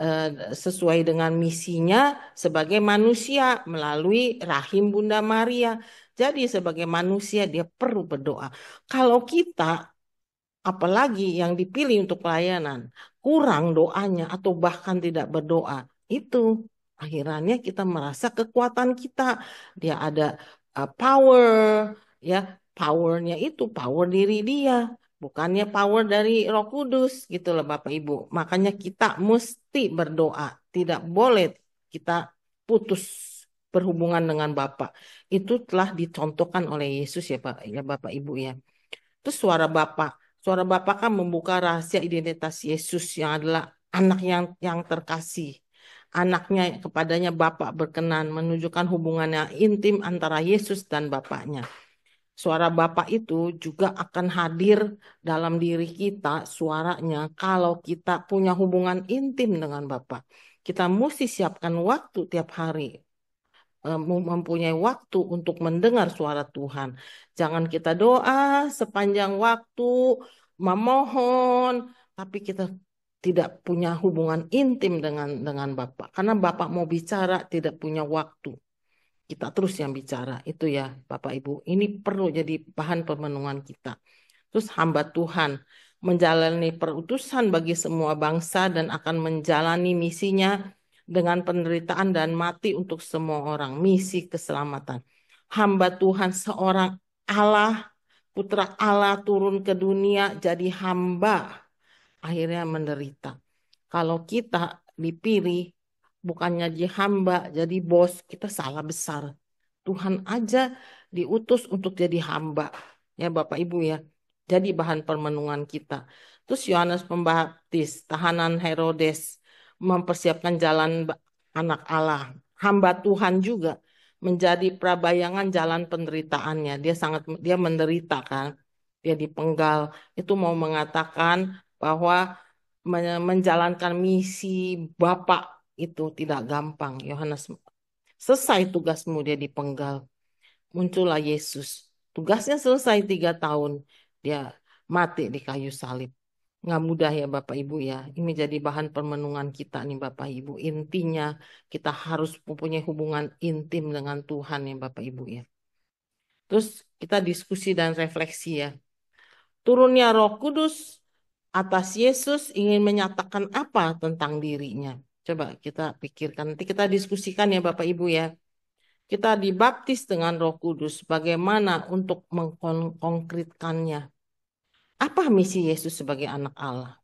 eh, sesuai dengan misinya sebagai manusia melalui rahim Bunda Maria. Jadi sebagai manusia dia perlu berdoa. Kalau kita apalagi yang dipilih untuk pelayanan kurang doanya atau bahkan tidak berdoa, itu akhirnya kita merasa kekuatan kita dia ada power, ya, powernya itu power diri dia, bukannya power dari Roh Kudus gitu loh Bapak Ibu. Makanya kita mesti berdoa, tidak boleh kita putus berhubungan dengan Bapa. Itu telah dicontohkan oleh Yesus ya Pak, ya Bapak Ibu ya. Terus suara Bapa. Suara Bapa kan membuka rahasia identitas Yesus yang adalah anak yang terkasih. Anaknya kepadanya Bapa berkenan menunjukkan hubungan yang intim antara Yesus dan Bapaknya. Suara Bapa itu juga akan hadir dalam diri kita suaranya kalau kita punya hubungan intim dengan Bapa. Kita mesti siapkan waktu tiap hari mempunyai waktu untuk mendengar suara Tuhan. Jangan kita doa sepanjang waktu, memohon, tapi kita tidak punya hubungan intim dengan Bapak. Karena Bapak mau bicara tidak punya waktu. Kita terus yang bicara. Itu ya Bapak Ibu. Ini perlu jadi bahan pemenuhan kita. Terus hamba Tuhan menjalani perutusan bagi semua bangsa dan akan menjalani misinya dengan penderitaan dan mati untuk semua orang. Misi keselamatan. Hamba Tuhan seorang Allah, putra Allah turun ke dunia jadi hamba. Akhirnya menderita. Kalau kita dipilih bukannya jadi hamba, jadi bos, kita salah besar. Tuhan aja diutus untuk jadi hamba. Ya Bapak Ibu ya. Jadi bahan permenungan kita. Terus Yohanes Pembaptis, tahanan Herodes, mempersiapkan jalan anak Allah. Hamba Tuhan juga menjadi prabayangan jalan penderitaannya. Dia menderita kan. Dia dipenggal. Itu mau mengatakan bahwa menjalankan misi Bapak itu tidak gampang. Yohanes selesai tugasmu dia dipenggal. Muncullah Yesus. Tugasnya selesai 3 tahun. Dia mati di kayu salib. Nggak mudah ya Bapak Ibu ya. Ini jadi bahan permenungan kita nih Bapak Ibu. Intinya kita harus mempunyai hubungan intim dengan Tuhan ya Bapak Ibu ya. Terus kita diskusi dan refleksi ya. Turunnya Roh Kudus atas Yesus ingin menyatakan apa tentang dirinya? Coba kita pikirkan. Nanti kita diskusikan ya Bapak Ibu ya. Kita dibaptis dengan Roh Kudus. Bagaimana untuk mengkonkretkannya? Apa misi Yesus sebagai anak Allah?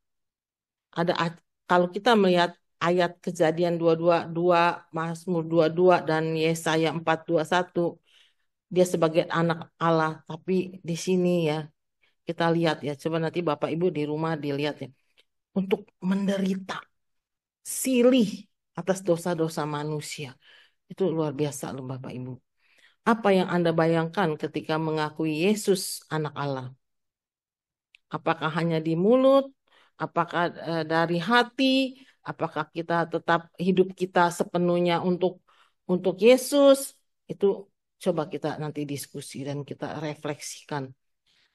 Ada kalau kita melihat ayat Kejadian 222, Mazmur 22 dan Yesaya 4:21, dia sebagai anak Allah. Tapi di sini ya kita lihat ya. Coba nanti Bapak Ibu di rumah dilihat ya. Untuk menderita, silih atas dosa-dosa manusia. Itu luar biasa loh Bapak Ibu. Apa yang Anda bayangkan ketika mengakui Yesus anak Allah? Apakah hanya di mulut? Apakah dari hati? Apakah kita tetap hidup kita sepenuhnya untuk Yesus? Itu coba kita nanti diskusi dan kita refleksikan.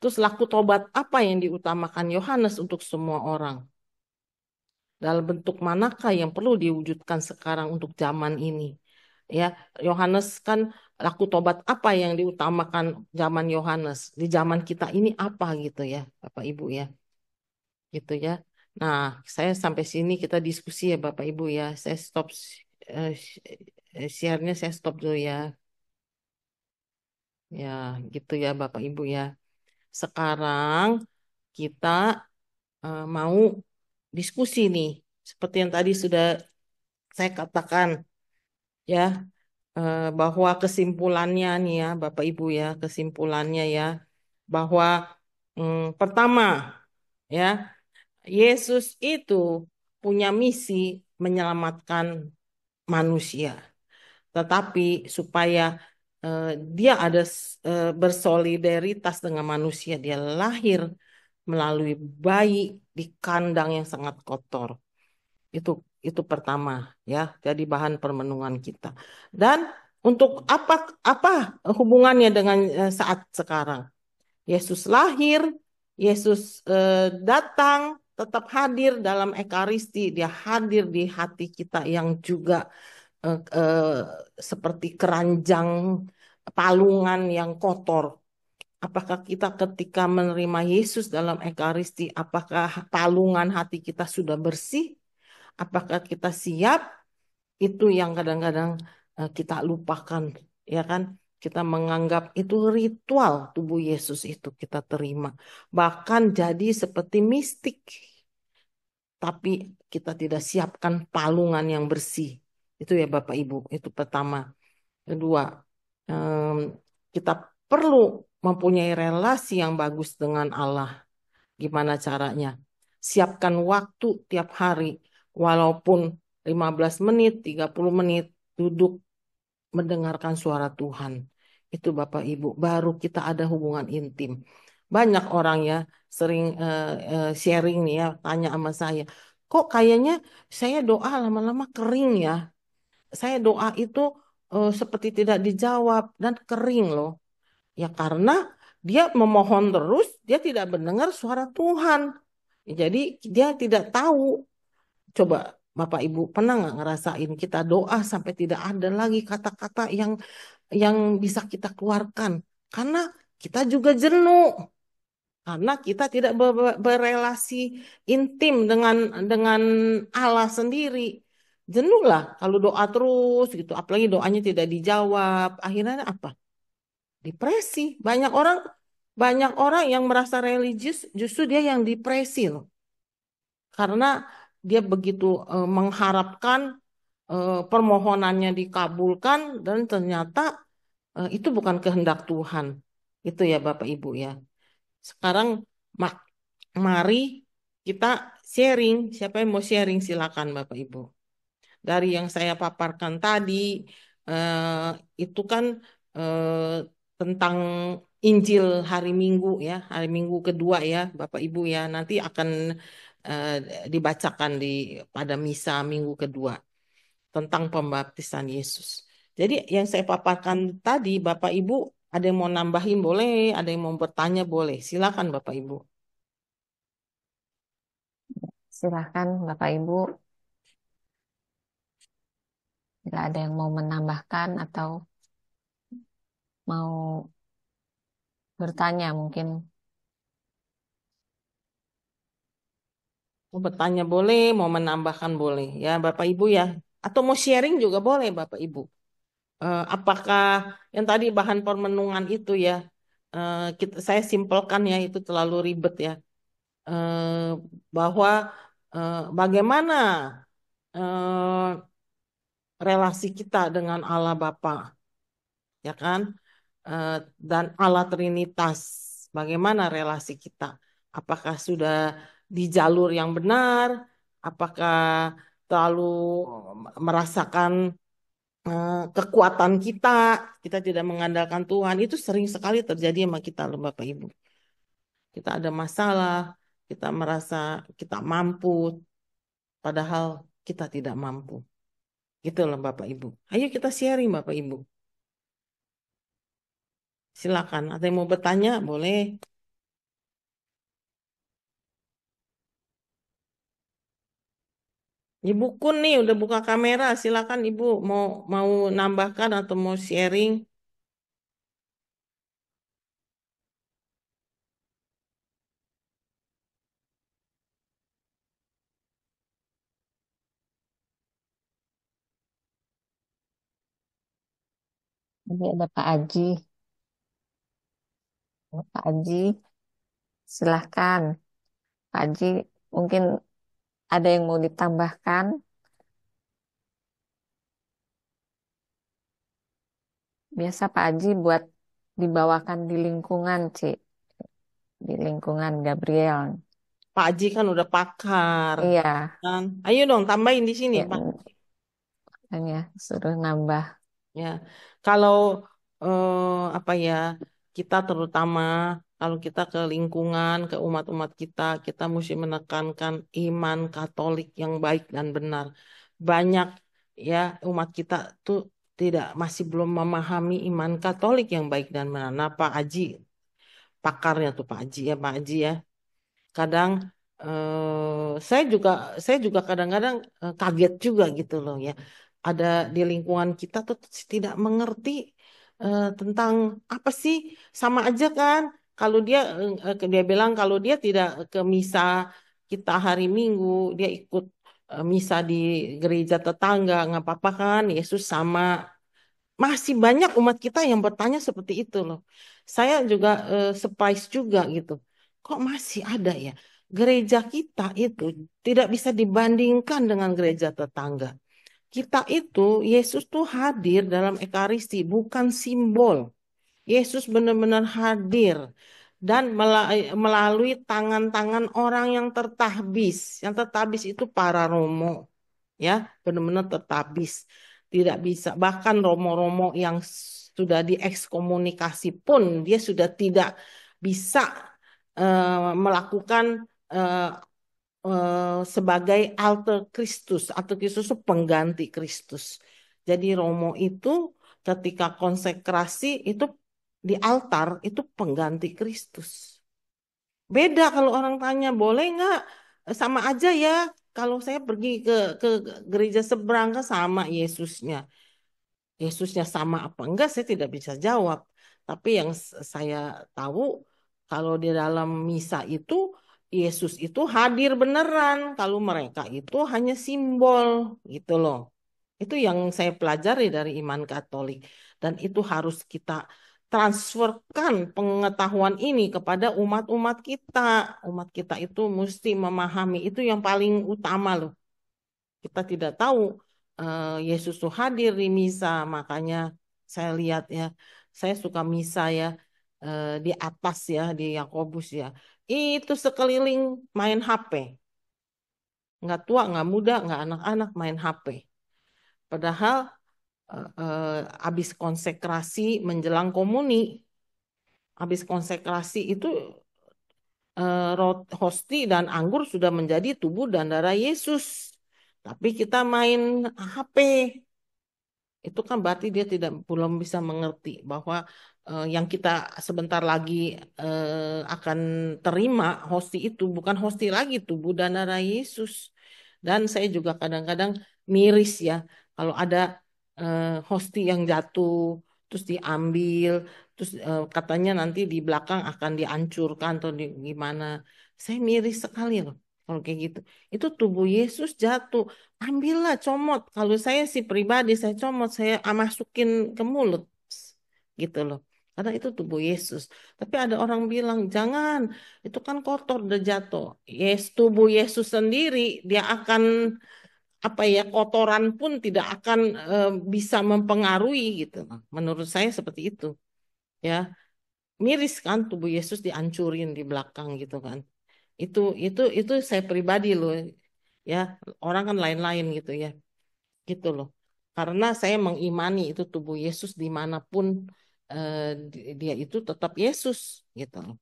Terus laku tobat apa yang diutamakan Yohanes untuk semua orang? Dalam bentuk manakah yang perlu diwujudkan sekarang untuk zaman ini? Ya, Yohanes kan laku tobat apa yang diutamakan zaman Yohanes? Di zaman kita ini apa gitu ya, Bapak Ibu ya. Gitu ya. Nah, saya sampai sini kita diskusi ya Bapak Ibu ya. Saya stop share-nya saya stop dulu ya. Ya, gitu ya Bapak Ibu ya. Sekarang kita mau diskusi nih. Seperti yang tadi sudah saya katakan ya, bahwa kesimpulannya nih ya Bapak Ibu ya, kesimpulannya ya bahwa pertama ya, Yesus itu punya misi menyelamatkan manusia, tetapi supaya dia ada bersolidaritas dengan manusia, dia lahir melalui bayi di kandang yang sangat kotor. Itu itu pertama ya, jadi bahan permenungan kita. Dan untuk apa hubungannya dengan saat sekarang? Yesus lahir, Yesus datang, tetap hadir dalam Ekaristi, dia hadir di hati kita yang juga seperti keranjang palungan yang kotor. Apakah kita ketika menerima Yesus dalam Ekaristi, apakah palungan hati kita sudah bersih? Apakah kita siap? Itu yang kadang-kadang kita lupakan, ya kan? Kita menganggap itu ritual tubuh Yesus itu kita terima. Bahkan jadi seperti mistik. Tapi kita tidak siapkan palungan yang bersih. Itu ya Bapak Ibu, itu pertama. Kedua, em, kita perlu mempunyai relasi yang bagus dengan Allah. Gimana caranya? Siapkan waktu tiap hari, walaupun 15 menit, 30 menit, duduk mendengarkan suara Tuhan. Itu Bapak Ibu, baru kita ada hubungan intim. Banyak orang ya sering sharing nih ya, tanya sama saya, kok kayaknya saya doa lama-lama kering ya. Saya doa itu seperti tidak dijawab dan kering loh. Ya karena dia memohon terus, dia tidak mendengar suara Tuhan. Jadi dia tidak tahu. Coba Bapak Ibu pernah nggak ngerasain kita doa sampai tidak ada lagi kata-kata yang bisa kita keluarkan karena kita juga jenuh, karena kita tidak berelasi intim dengan Allah sendiri. Jenuh lah kalau doa terus gitu, apalagi doanya tidak dijawab. Akhirnya apa? Depresi. Banyak orang yang merasa religius justru dia yang depresi loh. Karena dia begitu mengharapkan permohonannya dikabulkan dan ternyata itu bukan kehendak Tuhan. Itu ya Bapak Ibu ya. Sekarang ma- mari kita sharing. Siapa yang mau sharing silakan Bapak Ibu. Dari yang saya paparkan tadi eh, itu kan eh, tentang Injil hari Minggu ya, hari Minggu kedua ya Bapak Ibu ya. Nanti akan eh, dibacakan pada misa Minggu kedua tentang pembaptisan Yesus. Jadi yang saya paparkan tadi, Bapak Ibu, ada yang mau nambahin boleh, ada yang mau bertanya boleh. Silakan Bapak Ibu. Silahkan Bapak Ibu, bila ada yang mau menambahkan atau mau bertanya mungkin. Mau bertanya boleh, mau menambahkan boleh ya Bapak Ibu ya. Atau mau sharing juga boleh Bapak Ibu. Apakah yang tadi bahan permenungan itu ya, saya simpelkan ya itu terlalu ribet ya. Eh, bahwa bagaimana eh, relasi kita dengan Allah Bapa, ya kan? Eh, dan Allah Trinitas, bagaimana relasi kita? Apakah sudah di jalur yang benar? Apakah terlalu merasakan kekuatan kita, kita tidak mengandalkan Tuhan? Itu sering sekali terjadi sama kita loh Bapak Ibu. Kita ada masalah, kita merasa kita mampu, padahal kita tidak mampu. Gitu loh Bapak Ibu. Ayo kita sharing Bapak Ibu. Silakan. Ada yang mau bertanya? Boleh. Ibu Kun nih udah buka kamera. Silakan Ibu mau mau nambahkan atau mau sharing. Jadi ada Pak Aji. Pak Aji, silahkan. Pak Aji, mungkin ada yang mau ditambahkan. Biasa Pak Aji buat dibawakan di lingkungan, Cik. Di lingkungan Gabriel. Pak Haji kan udah pakar. Iya, Kan? Ayo dong tambahin di sini, ya, Pak. kan ya, suruh nambah. Ya, kalau apa ya, kita terutama kalau kita ke lingkungan, ke umat-umat kita, kita mesti menekankan iman Katolik yang baik dan benar. Banyak ya umat kita tuh tidak masih belum memahami iman Katolik yang baik dan benar. Nah, Pak Haji, pakarnya tuh Pak Haji ya, Pak Haji ya. Kadang saya juga kadang-kadang kaget juga gitu loh ya. Ada di lingkungan kita tuh tidak mengerti tentang apa sih, sama aja kan. Kalau dia bilang kalau dia tidak ke misa kita hari Minggu, dia ikut misa di gereja tetangga, nggak apa-apa kan, Yesus sama. Masih banyak umat kita yang bertanya seperti itu loh. Saya juga surprise juga gitu. Kok masih ada ya? Gereja kita itu tidak bisa dibandingkan dengan gereja tetangga. Kita itu, Yesus tuh hadir dalam Ekaristi, bukan simbol. Yesus benar-benar hadir dan melalui tangan-tangan orang yang tertahbis. Yang tertahbis itu para romo, ya, benar-benar tertabis, tidak bisa, bahkan romo-romo yang sudah diekskomunikasi pun dia sudah tidak bisa melakukan eh, sebagai alter Kristus. Alter Kristus itu pengganti Kristus. Jadi romo itu ketika konsekrasi itu di altar itu pengganti Kristus. Beda kalau orang tanya, boleh nggak? Sama aja ya. Kalau saya pergi ke gereja seberang kan sama Yesusnya. Yesusnya sama apa enggak saya tidak bisa jawab. Tapi yang saya tahu kalau di dalam misa itu Yesus itu hadir beneran. Kalau mereka itu hanya simbol gitu loh. Itu yang saya pelajari dari iman Katolik. Dan itu harus kita transferkan pengetahuan ini kepada umat-umat kita. Umat kita itu mesti memahami. Itu yang paling utama loh. Kita tidak tahu Yesus tuh hadir di misa. Makanya saya lihat ya, saya suka misa ya, di atas ya, di Yakobus ya. Itu sekeliling main HP. Nggak tua, nggak muda, nggak anak-anak main HP. Padahal habis konsekrasi menjelang komuni, habis konsekrasi itu hosti dan anggur sudah menjadi tubuh dan darah Yesus. Tapi kita main HP. Itu kan berarti dia belum bisa mengerti bahwa yang kita sebentar lagi akan terima hosti itu bukan hosti lagi, tubuh dan darah Yesus. Dan saya juga kadang-kadang miris ya kalau ada hosti yang jatuh terus diambil, terus katanya nanti di belakang akan dihancurkan atau gimana. Saya miris sekali loh kalau kayak gitu. Itu tubuh Yesus jatuh, ambillah, comot. Kalau saya sih pribadi, saya comot, saya masukin ke mulut. Gitu loh. Karena itu tubuh Yesus. Tapi ada orang bilang, jangan, itu kan kotor, udah jatuh. Yes, tubuh Yesus sendiri, dia akan, apa ya, kotoran pun tidak akan bisa mempengaruhi gitu. Menurut saya seperti itu. Ya, miris kan tubuh Yesus dihancurin di belakang gitu kan. Itu saya pribadi loh. Ya, orang kan lain-lain gitu ya. Gitu loh. Karena saya mengimani itu tubuh Yesus dimanapun eh, dia itu tetap Yesus gitu loh.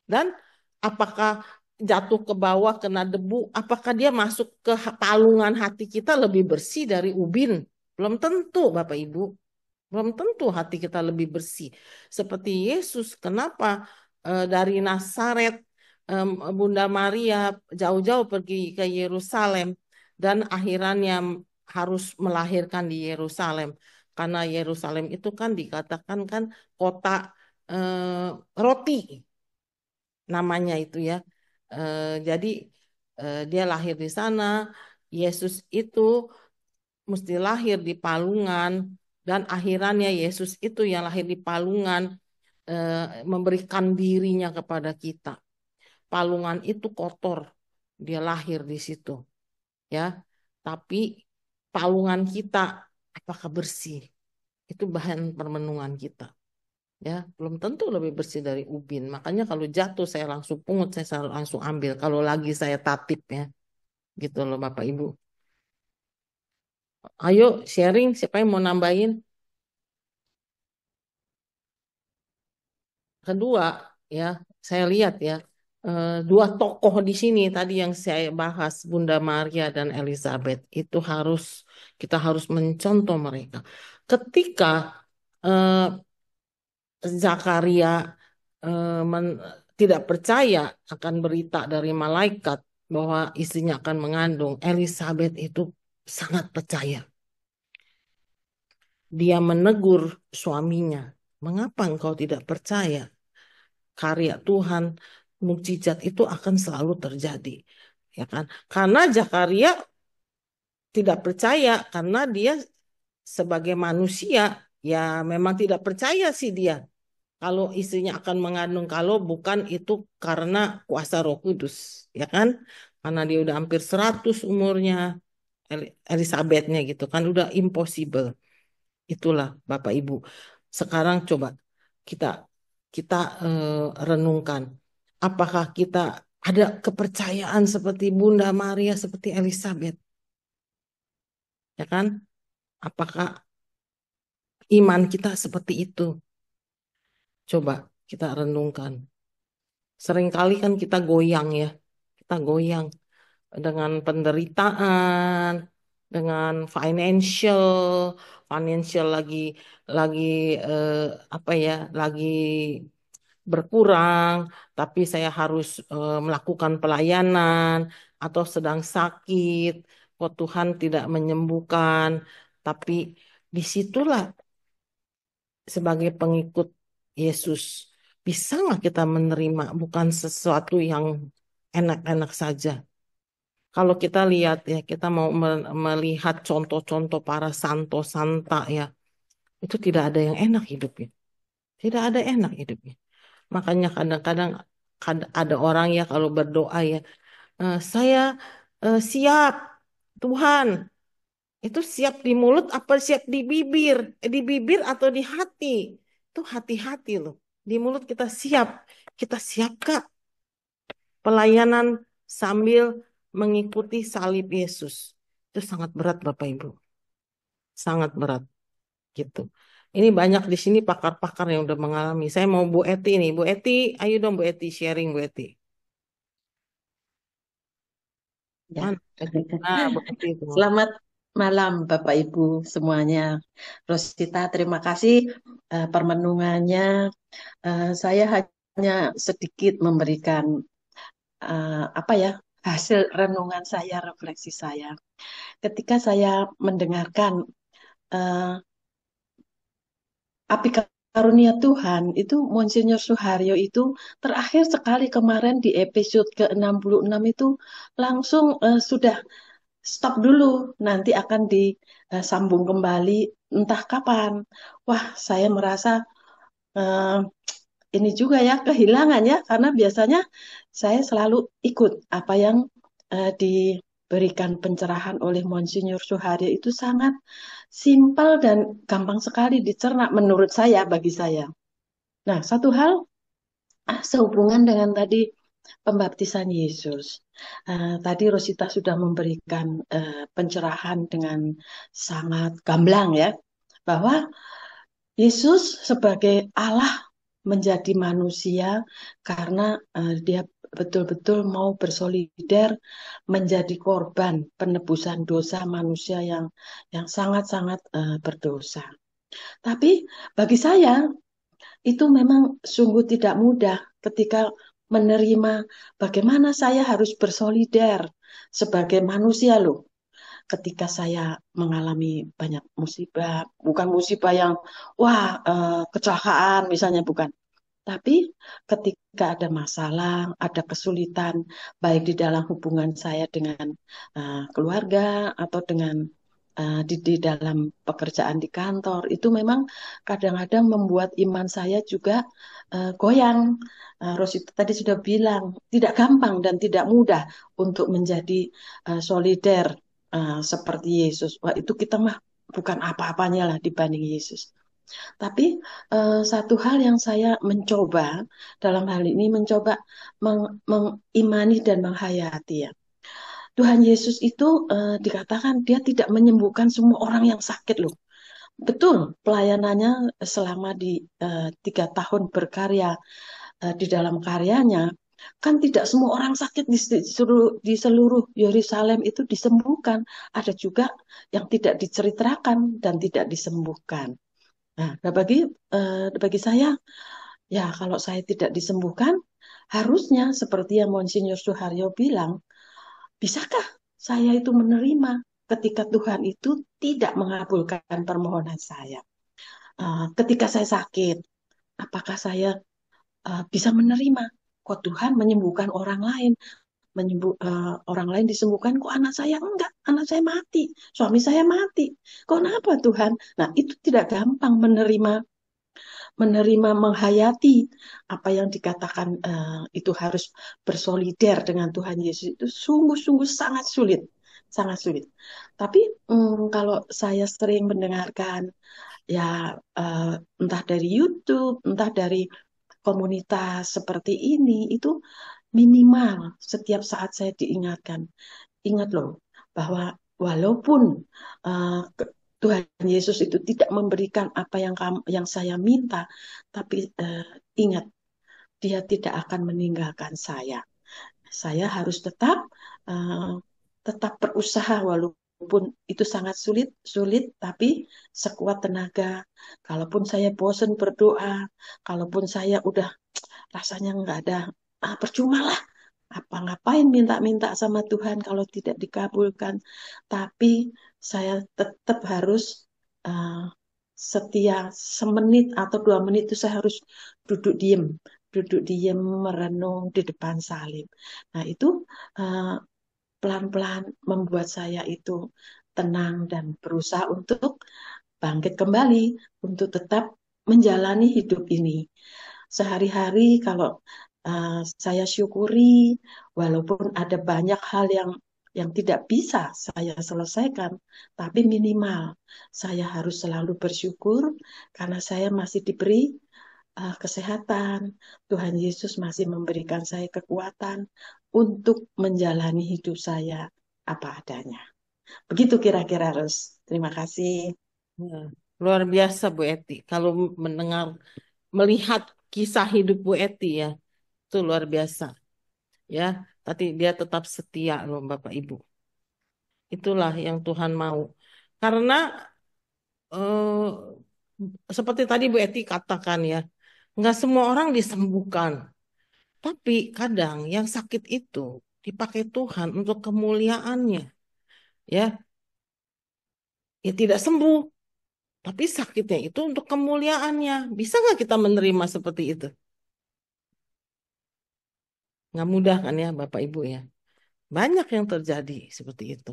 Dan apakah jatuh ke bawah kena debu, apakah dia masuk ke palungan hati kita lebih bersih dari ubin? Belum tentu, Bapak Ibu. Belum tentu hati kita lebih bersih. Seperti Yesus, kenapa dari Nazaret Bunda Maria jauh-jauh pergi ke Yerusalem dan akhirnya harus melahirkan di Yerusalem. Karena Yerusalem itu kan dikatakan kan kota roti namanya itu ya. Jadi dia lahir di sana. Yesus itu mesti lahir di palungan dan akhirannya Yesus itu yang lahir di palungan memberikan dirinya kepada kita. Palungan itu kotor, dia lahir di situ, ya. Tapi palungan kita apakah bersih? Itu bahan permenungan kita. Ya, belum tentu lebih bersih dari ubin. Makanya kalau jatuh saya langsung pungut, saya selalu langsung ambil. Kalau lagi saya tatip ya, gitu loh Bapak Ibu. Ayo sharing, siapa yang mau nambahin? Kedua, ya, saya lihat ya, dua tokoh di sini tadi yang saya bahas, Bunda Maria dan Elizabeth, itu kita harus mencontoh mereka. Ketika eh, Zakaria tidak percaya akan berita dari malaikat bahwa istrinya akan mengandung, Elizabeth itu sangat percaya. Dia menegur suaminya, "Mengapa engkau tidak percaya? Karya Tuhan, mukjizat itu akan selalu terjadi." Ya kan? Karena Zakaria tidak percaya karena dia sebagai manusia ya memang tidak percaya sih dia kalau istrinya akan mengandung kalau bukan itu karena kuasa Roh Kudus, ya kan? Karena dia udah hampir 100 umurnya, Elizabethnya gitu kan udah impossible. Itulah Bapak Ibu. Sekarang coba kita kita renungkan, apakah kita ada kepercayaan seperti Bunda Maria, seperti Elizabeth, ya kan? Apakah iman kita seperti itu? Coba kita renungkan. Seringkali kan kita goyang ya, kita goyang dengan penderitaan, dengan financial lagi eh, apa ya, lagi berkurang, tapi saya harus melakukan pelayanan atau sedang sakit, kok Tuhan tidak menyembuhkan, tapi disitulah sebagai pengikut Yesus bisa nggak kita menerima bukan sesuatu yang enak-enak saja. Kalau kita lihat ya, kita mau melihat contoh-contoh para santo santa ya, itu tidak ada yang enak hidupnya. Tidak ada enak hidupnya. Makanya kadang-kadang ada orang ya kalau berdoa ya, saya siap Tuhan. Itu siap di mulut apa siap di bibir? Di bibir atau di hati? Itu hati-hati loh. Di mulut kita siap. Kita siap Kak pelayanan sambil mengikuti salib Yesus. Itu sangat berat Bapak Ibu. Sangat berat gitu. Ini banyak di sini pakar-pakar yang udah mengalami. Saya mau Bu Eti nih. Bu Eti, ayo dong Bu Eti sharing Bu Eti. Ya, Mana? Nah, Bu Eti itu. selamat malam Bapak Ibu semuanya. Rosita, terima kasih permenungannya. Saya hanya sedikit memberikan apa ya hasil renungan saya, refleksi saya. Ketika saya mendengarkan eh, api karunia Tuhan itu Monsinyur Suharyo itu terakhir sekali kemarin di episode ke-66 itu langsung sudah stop dulu, nanti akan disambung kembali entah kapan. Wah, saya merasa eh, ini juga ya kehilangan ya, karena biasanya saya selalu ikut apa yang diberikan pencerahan oleh Monsinyur Suharyo itu sangat simpel dan gampang sekali dicerna menurut saya, bagi saya. Nah, satu hal sehubungan dengan tadi pembaptisan Yesus. Tadi Rosita sudah memberikan pencerahan dengan sangat gamblang ya, bahwa Yesus sebagai Allah menjadi manusia karena dia betul-betul mau bersolider menjadi korban penebusan dosa manusia yang sangat-sangat berdosa. Tapi bagi saya itu memang sungguh tidak mudah ketika menerima bagaimana saya harus bersolider sebagai manusia loh. Ketika saya mengalami banyak musibah, bukan musibah yang wah kecelakaan misalnya, bukan. Tapi ketika ada masalah, ada kesulitan, baik di dalam hubungan saya dengan keluarga atau dengan di dalam pekerjaan di kantor, itu memang kadang-kadang membuat iman saya juga goyang. Rosita tadi sudah bilang, tidak gampang dan tidak mudah untuk menjadi solider seperti Yesus. Wah, itu kita mah bukan apa-apanya lah dibanding Yesus. Tapi satu hal yang saya mencoba dalam hal ini mencoba mengimani dan menghayati ya. Tuhan Yesus itu dikatakan dia tidak menyembuhkan semua orang yang sakit loh. Betul, pelayanannya selama di 3 tahun berkarya di dalam karyanya, kan tidak semua orang sakit di seluruh Yerusalem itu disembuhkan. Ada juga yang tidak diceritakan dan tidak disembuhkan. Nah, bagi saya, ya kalau saya tidak disembuhkan, harusnya seperti yang Monsinyur Suharyo bilang, bisakah saya itu menerima ketika Tuhan itu tidak mengabulkan permohonan saya? Ketika saya sakit, apakah saya bisa menerima? Kok Tuhan menyembuhkan orang lain, orang lain disembuhkan, kok anak saya enggak? Anak saya mati, suami saya mati. Kok kenapa Tuhan? Nah, itu tidak gampang menerima menghayati apa yang dikatakan itu harus bersolider dengan Tuhan Yesus itu sungguh-sungguh sangat sulit. Tapi kalau saya sering mendengarkan ya entah dari YouTube, entah dari komunitas seperti ini itu minimal setiap saat saya diingatkan. Ingat loh bahwa walaupun uh, Tuhan Yesus itu tidak memberikan apa yang saya minta, tapi ingat dia tidak akan meninggalkan saya. Saya harus uh, tetap berusaha walaupun itu sangat sulit, tapi sekuat tenaga. Kalaupun saya bosan berdoa, kalaupun saya udah rasanya nggak ada, percuma lah. Apa ngapain minta-minta sama Tuhan kalau tidak dikabulkan? Tapi saya tetap harus uh, setia semenit atau 2 menit itu saya harus duduk diem, duduk diem merenung di depan salib. Nah itu uh, pelan-pelan membuat saya itu tenang dan berusaha untuk bangkit kembali untuk tetap menjalani hidup ini. Sehari-hari kalau saya syukuri, walaupun ada banyak hal yang tidak bisa saya selesaikan, tapi minimal saya harus selalu bersyukur karena saya masih diberi kesehatan. Tuhan Yesus masih memberikan saya kekuatan untuk menjalani hidup saya apa adanya. Begitu kira-kira, Ros. Terima kasih. Ya, luar biasa Bu Eti. Kalau mendengar, melihat kisah hidup Bu Eti ya, itu luar biasa. Ya, tapi dia tetap setia loh Bapak Ibu. Itulah yang Tuhan mau. Karena seperti tadi Bu Eti katakan ya, nggak semua orang disembuhkan. Tapi kadang yang sakit itu dipakai Tuhan untuk kemuliaannya. Ya, ya tidak sembuh. Tapi sakitnya itu untuk kemuliaannya. Bisa nggak kita menerima seperti itu? Nggak mudah kan ya Bapak Ibu ya. Banyak yang terjadi seperti itu.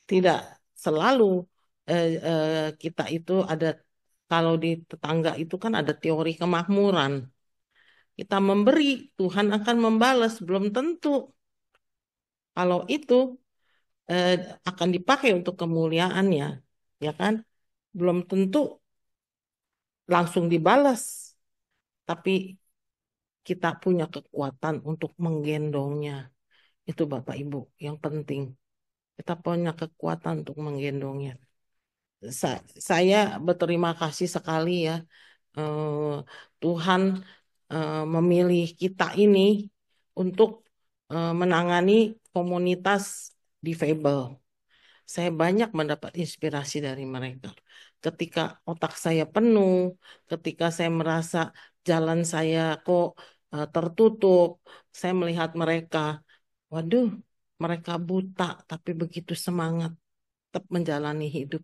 Tidak selalu kita itu ada, kalau di tetangga itu kan ada teori kemakmuran. Kita memberi, Tuhan akan membalas. Belum tentu. Kalau itu eh, akan dipakai untuk kemuliaannya, ya kan? Belum tentu langsung dibalas. Tapi kita punya kekuatan untuk menggendongnya. Itu Bapak Ibu yang penting. Kita punya kekuatan untuk menggendongnya. Saya berterima kasih sekali ya. eh, Tuhan memilih kita ini untuk menangani komunitas difabel. Saya banyak mendapat inspirasi dari mereka. Ketika otak saya penuh, ketika saya merasa jalan saya kok tertutup, saya melihat mereka, waduh, mereka buta tapi begitu semangat tetap menjalani hidup.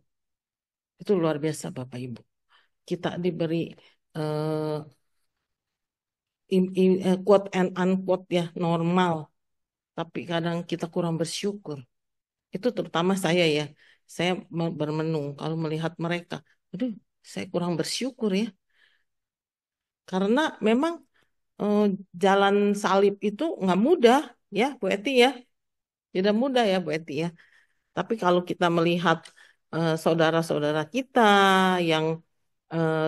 Itu luar biasa Bapak Ibu. Kita diberi eh, quote and unquote ya normal, tapi kadang kita kurang bersyukur. Itu terutama saya ya. Saya bermenung kalau melihat mereka. Aduh, saya kurang bersyukur ya. Karena memang eh, jalan salib itu nggak mudah ya Bu Eti ya. Tidak mudah ya Bu Eti ya. Tapi kalau kita melihat saudara-saudara kita yang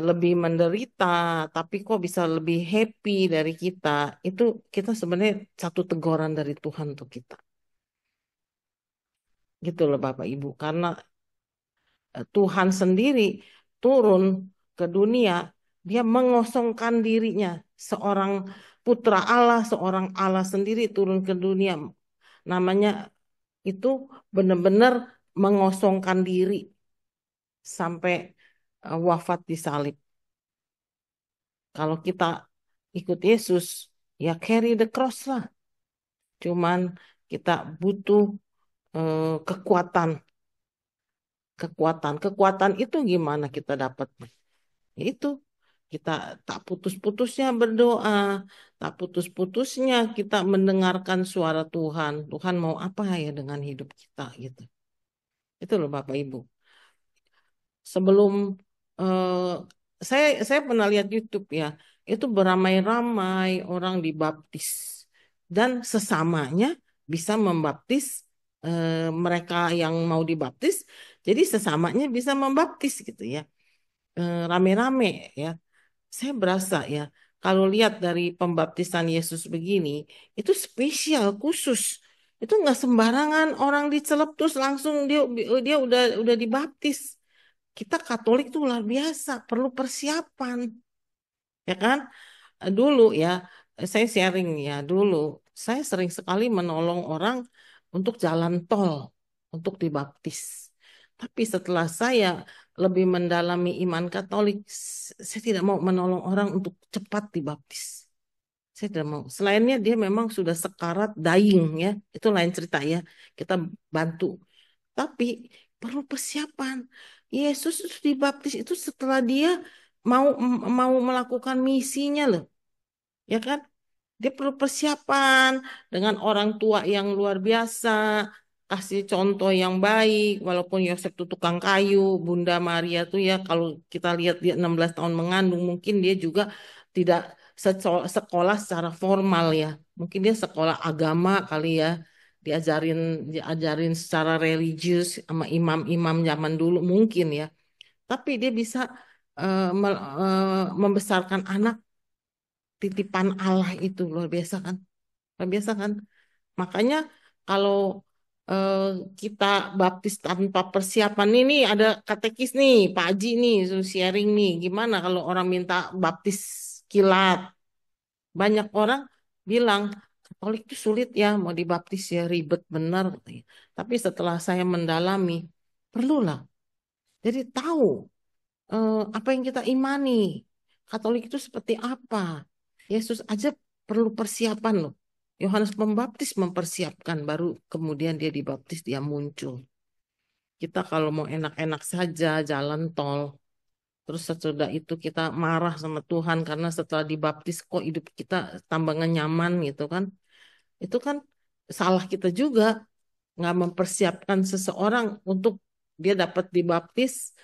lebih menderita, tapi kok bisa lebih happy dari kita, itu kita sebenarnya satu teguran dari Tuhan untuk kita. Gitu loh Bapak Ibu. Karena Tuhan sendiri turun ke dunia, dia mengosongkan dirinya. Seorang putra Allah, seorang Allah sendiri turun ke dunia. Namanya itu benar-benar mengosongkan diri sampai wafat di salib. Kalau kita ikut Yesus, ya carry the cross lah. Cuman kita butuh kekuatan. Kekuatan itu gimana kita dapat? Yaitu kita tak putus-putusnya berdoa, tak putus-putusnya kita mendengarkan suara Tuhan. Tuhan mau apa ya dengan hidup kita gitu. Itu loh Bapak Ibu. Sebelum eh, saya pernah lihat YouTube ya, itu beramai-ramai orang dibaptis dan sesamanya bisa membaptis mereka yang mau dibaptis, jadi sesamanya bisa membaptis gitu ya. Rame-rame ya. Saya berasa ya, kalau lihat dari pembaptisan Yesus begini, itu spesial, khusus. Itu nggak sembarangan orang dicelup terus langsung dia udah dibaptis. Kita Katolik tuh luar biasa, perlu persiapan, ya kan? Dulu ya, saya sharing ya, dulu saya sering sekali menolong orang untuk jalan tol, untuk dibaptis. Tapi setelah saya lebih mendalami iman Katolik, saya tidak mau menolong orang untuk cepat dibaptis. Saya tidak mau. Selainnya dia memang sudah sekarat dying ya, itu lain cerita ya. Kita bantu. Tapi perlu persiapan. Yesus itu dibaptis itu setelah dia mau mau melakukan misinya loh, ya kan? Dia perlu persiapan dengan orang tua yang luar biasa, kasih contoh yang baik, walaupun Yosef itu tukang kayu, Bunda Maria tuh ya kalau kita lihat dia 16 tahun mengandung, mungkin dia juga tidak sekolah secara formal ya. Mungkin dia sekolah agama kali ya, diajarin diajarin secara religius sama imam-imam zaman dulu mungkin ya. Tapi dia bisa membesarkan anak titipan Allah itu luar biasa kan? Luar biasa kan? Makanya kalau eh, kita baptis tanpa persiapan ini ada katekis nih, Pak Haji nih, suruh sharing nih. Gimana kalau orang minta baptis kilat? Banyak orang bilang Katolik itu sulit ya mau dibaptis ya ribet benar katanya. Tapi setelah saya mendalami, perlulah. Jadi tahu apa yang kita imani. Katolik itu seperti apa? Yesus aja perlu persiapan loh. Yohanes Pembaptis mempersiapkan, baru kemudian dia dibaptis, dia muncul. Kita kalau mau enak-enak saja jalan tol, terus sesudah itu kita marah sama Tuhan karena setelah dibaptis kok hidup kita tambah nggak nyaman gitu kan. Itu kan salah kita juga, nggak mempersiapkan seseorang untuk dia dapat dibaptis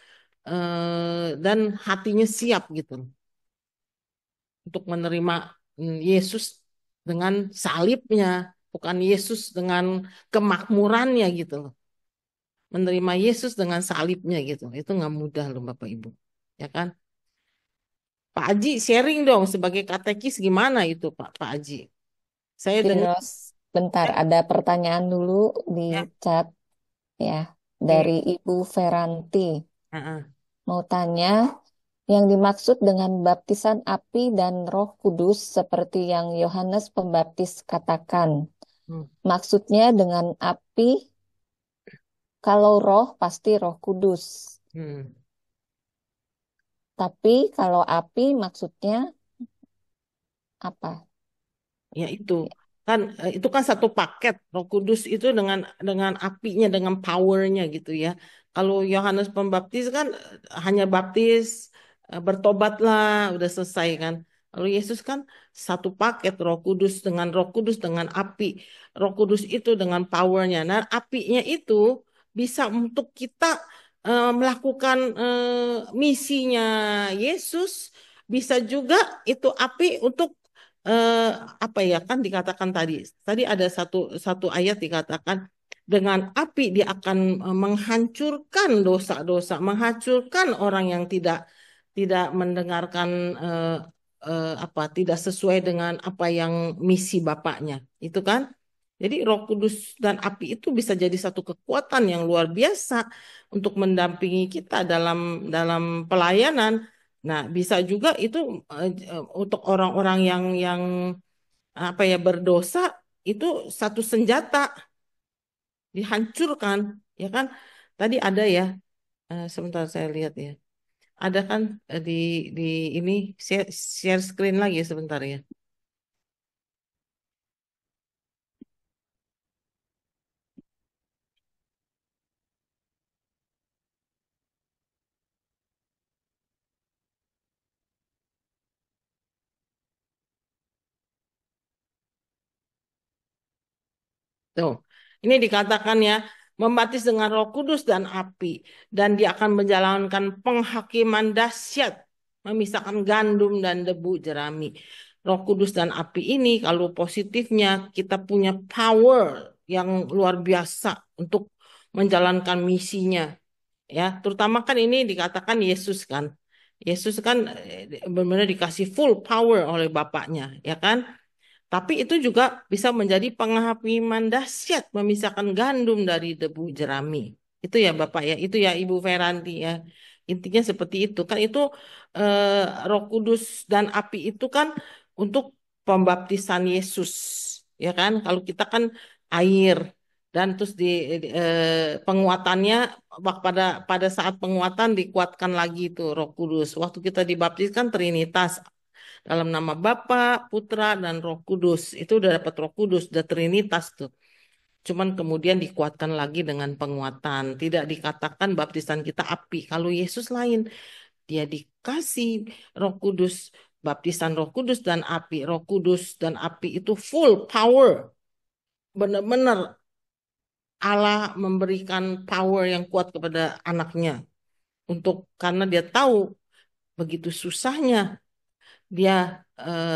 dan hatinya siap gitu untuk menerima Yesus dengan salibnya, bukan Yesus dengan kemakmurannya gitu loh. Menerima Yesus dengan salibnya gitu. Itu nggak mudah loh Bapak Ibu. Ya kan? Pak Haji sharing dong sebagai katekis gimana itu Pak Haji. Saya Di dengar Ros, bentar, eh, ada pertanyaan dulu di ya, chat ya iya. dari Ibu Feranti. Heeh. Mau tanya, yang dimaksud dengan baptisan api dan Roh Kudus seperti yang Yohanes Pembaptis katakan. Hmm. Maksudnya dengan api, kalau roh pasti Roh Kudus. Hmm. Tapi kalau api maksudnya apa? Ya itu kan satu paket Roh Kudus itu dengan apinya dengan powernya gitu ya. Kalau Yohanes Pembaptis kan hanya baptis bertobatlah udah selesai kan. Lalu Yesus kan satu paket Roh Kudus dengan api. Roh Kudus itu dengan powernya. Nah apinya itu bisa untuk kita melakukan misinya Yesus. Bisa juga itu api untuk eh, apa ya kan dikatakan tadi ada satu satu ayat dikatakan dengan api dia akan menghancurkan dosa-dosa, menghancurkan orang yang tidak mendengarkan tidak sesuai dengan apa yang misi Bapaknya. Itu kan? Jadi Roh Kudus dan api itu bisa jadi satu kekuatan yang luar biasa untuk mendampingi kita dalam dalam pelayanan. Nah, bisa juga itu untuk orang-orang yang berdosa itu satu senjata dihancurkan, ya kan? Tadi ada ya, sebentar saya lihat ya. Ada kan di ini share screen lagi sebentar ya. Tuh, ini dikatakan ya, membaptis dengan Roh Kudus dan api, dan dia akan menjalankan penghakiman dahsyat, memisahkan gandum dan debu jerami. Roh Kudus dan api ini, kalau positifnya, kita punya power yang luar biasa untuk menjalankan misinya, ya. Terutama kan ini dikatakan Yesus kan, Yesus kan benar-benar dikasih full power oleh Bapaknya, ya kan? Tapi itu juga bisa menjadi penghakiman dahsyat memisahkan gandum dari debu jerami. Itu ya Bapak ya, itu ya Ibu Feranti ya. Intinya seperti itu. Kan itu Roh Kudus dan api itu kan untuk pembaptisan Yesus. Ya kan? Kalau kita kan air dan terus penguatannya pada pada saat penguatan dikuatkan lagi itu Roh Kudus. Waktu kita dibaptis kan Trinitas dalam nama Bapa, Putra, dan Roh Kudus. Itu udah dapat Roh Kudus, udah Trinitas tuh. Cuman kemudian dikuatkan lagi dengan penguatan. Tidak dikatakan baptisan kita api. Kalau Yesus lain, dia dikasih Roh Kudus, baptisan Roh Kudus dan api. Roh Kudus dan api itu full power. Benar-benar Allah memberikan power yang kuat kepada anaknya. Karena dia tahu begitu susahnya dia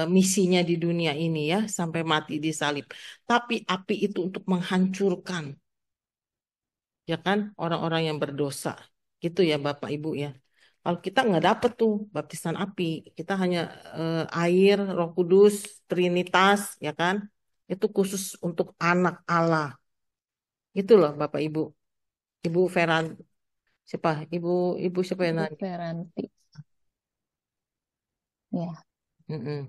misinya di dunia ini ya sampai mati di salib. Tapi api itu untuk menghancurkan ya kan orang-orang yang berdosa. Gitu ya Bapak Ibu ya. Kalau kita nggak dapet tuh baptisan api, kita hanya air, Roh Kudus, Trinitas ya kan. Itu khusus untuk anak Allah. Itu loh Bapak Ibu. Ibu Feran siapa? Ibu siapa yang Ibu nanya? Feranti. Ya, Mm-mm.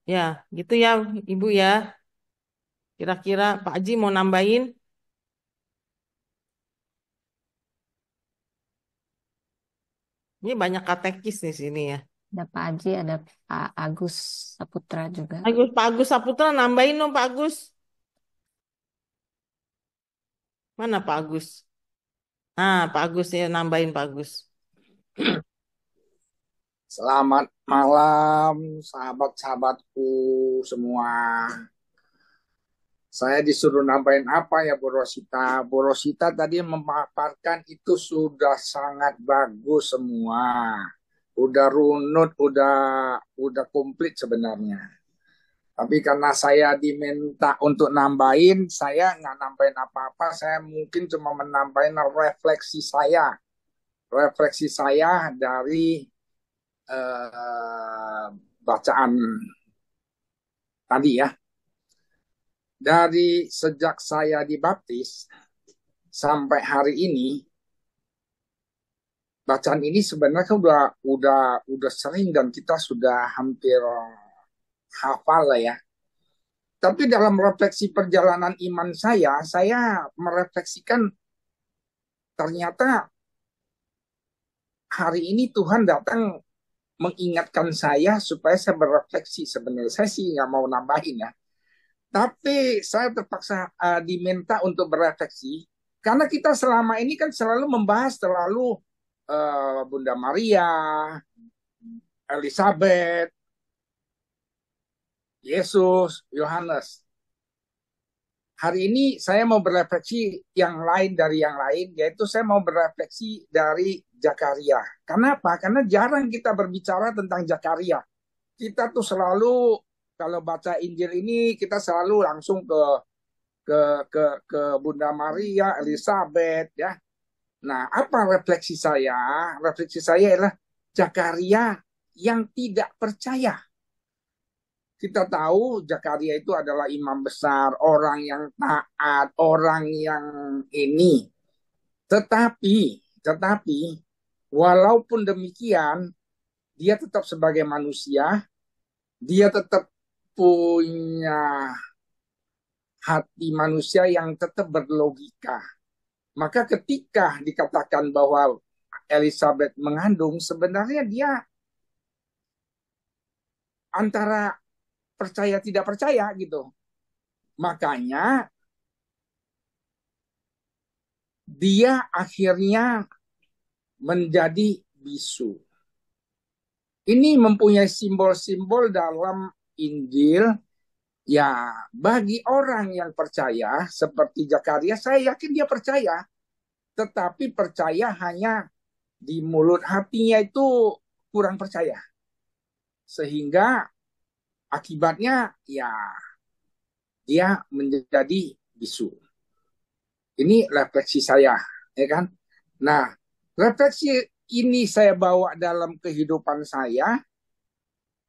Ya, gitu ya Ibu ya. Kira-kira Pak Haji mau nambahin? Ini banyak katekis di sini ya. ada Pak Aji, ada Pak Agus Saputra juga. Pak Agus Saputra nambahin dong Pak Agus. Mana Pak Agus? Nah, Pak Agus ya nambahin Pak Agus. Selamat malam, sahabat-sahabatku semua. Saya disuruh nambahin apa ya, Bu Rosita? Bu Rosita tadi memaparkan itu sudah sangat bagus semua. Udah runut, udah komplit sebenarnya. Tapi karena saya diminta untuk nambahin, saya nggak nambahin apa-apa. Saya mungkin cuma menambahin refleksi saya. Refleksi saya dari bacaan tadi ya. Dari sejak saya dibaptis sampai hari ini, bacaan ini sebenarnya udah sering dan kita sudah hampir hafal lah ya. Tapi dalam refleksi perjalanan iman saya merefleksikan ternyata hari ini Tuhan datang mengingatkan saya supaya saya berefleksi. Sebenarnya saya sih nggak mau nambahin ya. Tapi saya terpaksa diminta untuk berefleksi karena kita selama ini kan selalu membahas Bunda Maria, Elizabeth, Yesus, Yohanes. Hari ini saya mau berefleksi yang lain dari yang lain, yaitu saya mau berefleksi dari Zakaria. Kenapa? Karena jarang kita berbicara tentang Zakaria. Kita tuh selalu kalau baca Injil ini kita selalu langsung ke ke ke Bunda Maria, Elizabeth ya. Nah, apa refleksi saya? Refleksi saya adalah Zakaria yang tidak percaya. Kita tahu Zakaria itu adalah imam besar, orang yang taat, orang yang ini. Tetapi walaupun demikian, dia tetap sebagai manusia, dia tetap punya hati manusia yang tetap berlogika. Maka ketika dikatakan bahwa Elizabeth mengandung, sebenarnya dia antara percaya tidak percaya gitu. Makanya dia akhirnya menjadi bisu. Ini mempunyai simbol-simbol dalam Injil. Ya, bagi orang yang percaya seperti Zakaria, saya yakin dia percaya. Tetapi percaya hanya di mulut, hatinya itu kurang percaya. Sehingga akibatnya ya dia menjadi bisu. Ini refleksi saya, ya kan? Nah, refleksi ini saya bawa dalam kehidupan saya.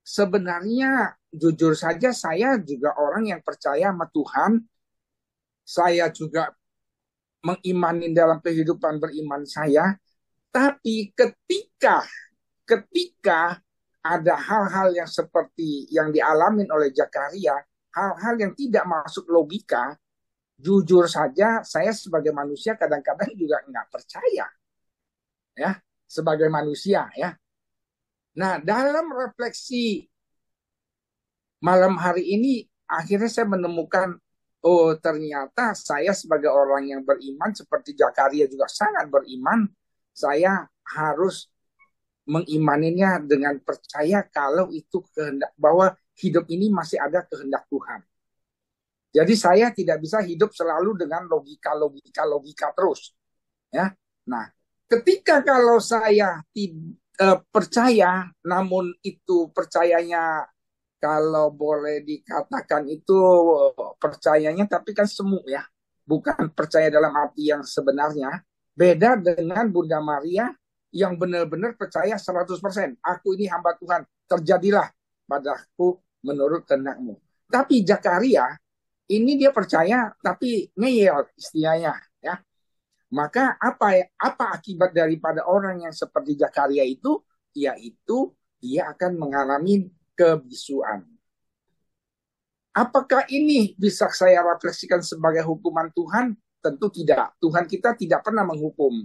Sebenarnya jujur saja saya juga orang yang percaya sama Tuhan. Saya juga mengimani dalam kehidupan beriman saya. Tapi ketika ada hal-hal yang seperti yang dialami oleh Zakaria, hal-hal yang tidak masuk logika, jujur saja saya sebagai manusia kadang-kadang juga nggak percaya, ya, sebagai manusia, ya. Nah, dalam refleksi malam hari ini akhirnya saya menemukan, oh ternyata saya sebagai orang yang beriman seperti Zakaria juga sangat beriman, saya harus mengimaninya dengan percaya kalau itu kehendak, bahwa hidup ini masih ada kehendak Tuhan. Jadi saya tidak bisa hidup selalu dengan logika terus, ya. Nah, ketika kalau saya percaya, namun itu percayanya kalau boleh dikatakan itu percayanya tapi kan semu ya, bukan percaya dalam arti yang sebenarnya. Beda dengan Bunda Maria yang benar-benar percaya 100%. Aku ini hamba Tuhan, terjadilah padaku menurut kehendak-Mu. Tapi Zakaria ini dia percaya tapi ngeyel istilahnya, ya. Maka apa akibat daripada orang yang seperti Zakaria itu? Yaitu dia akan mengalami kebisuan. Apakah ini bisa saya refleksikan sebagai hukuman Tuhan? Tentu tidak. Tuhan kita tidak pernah menghukum.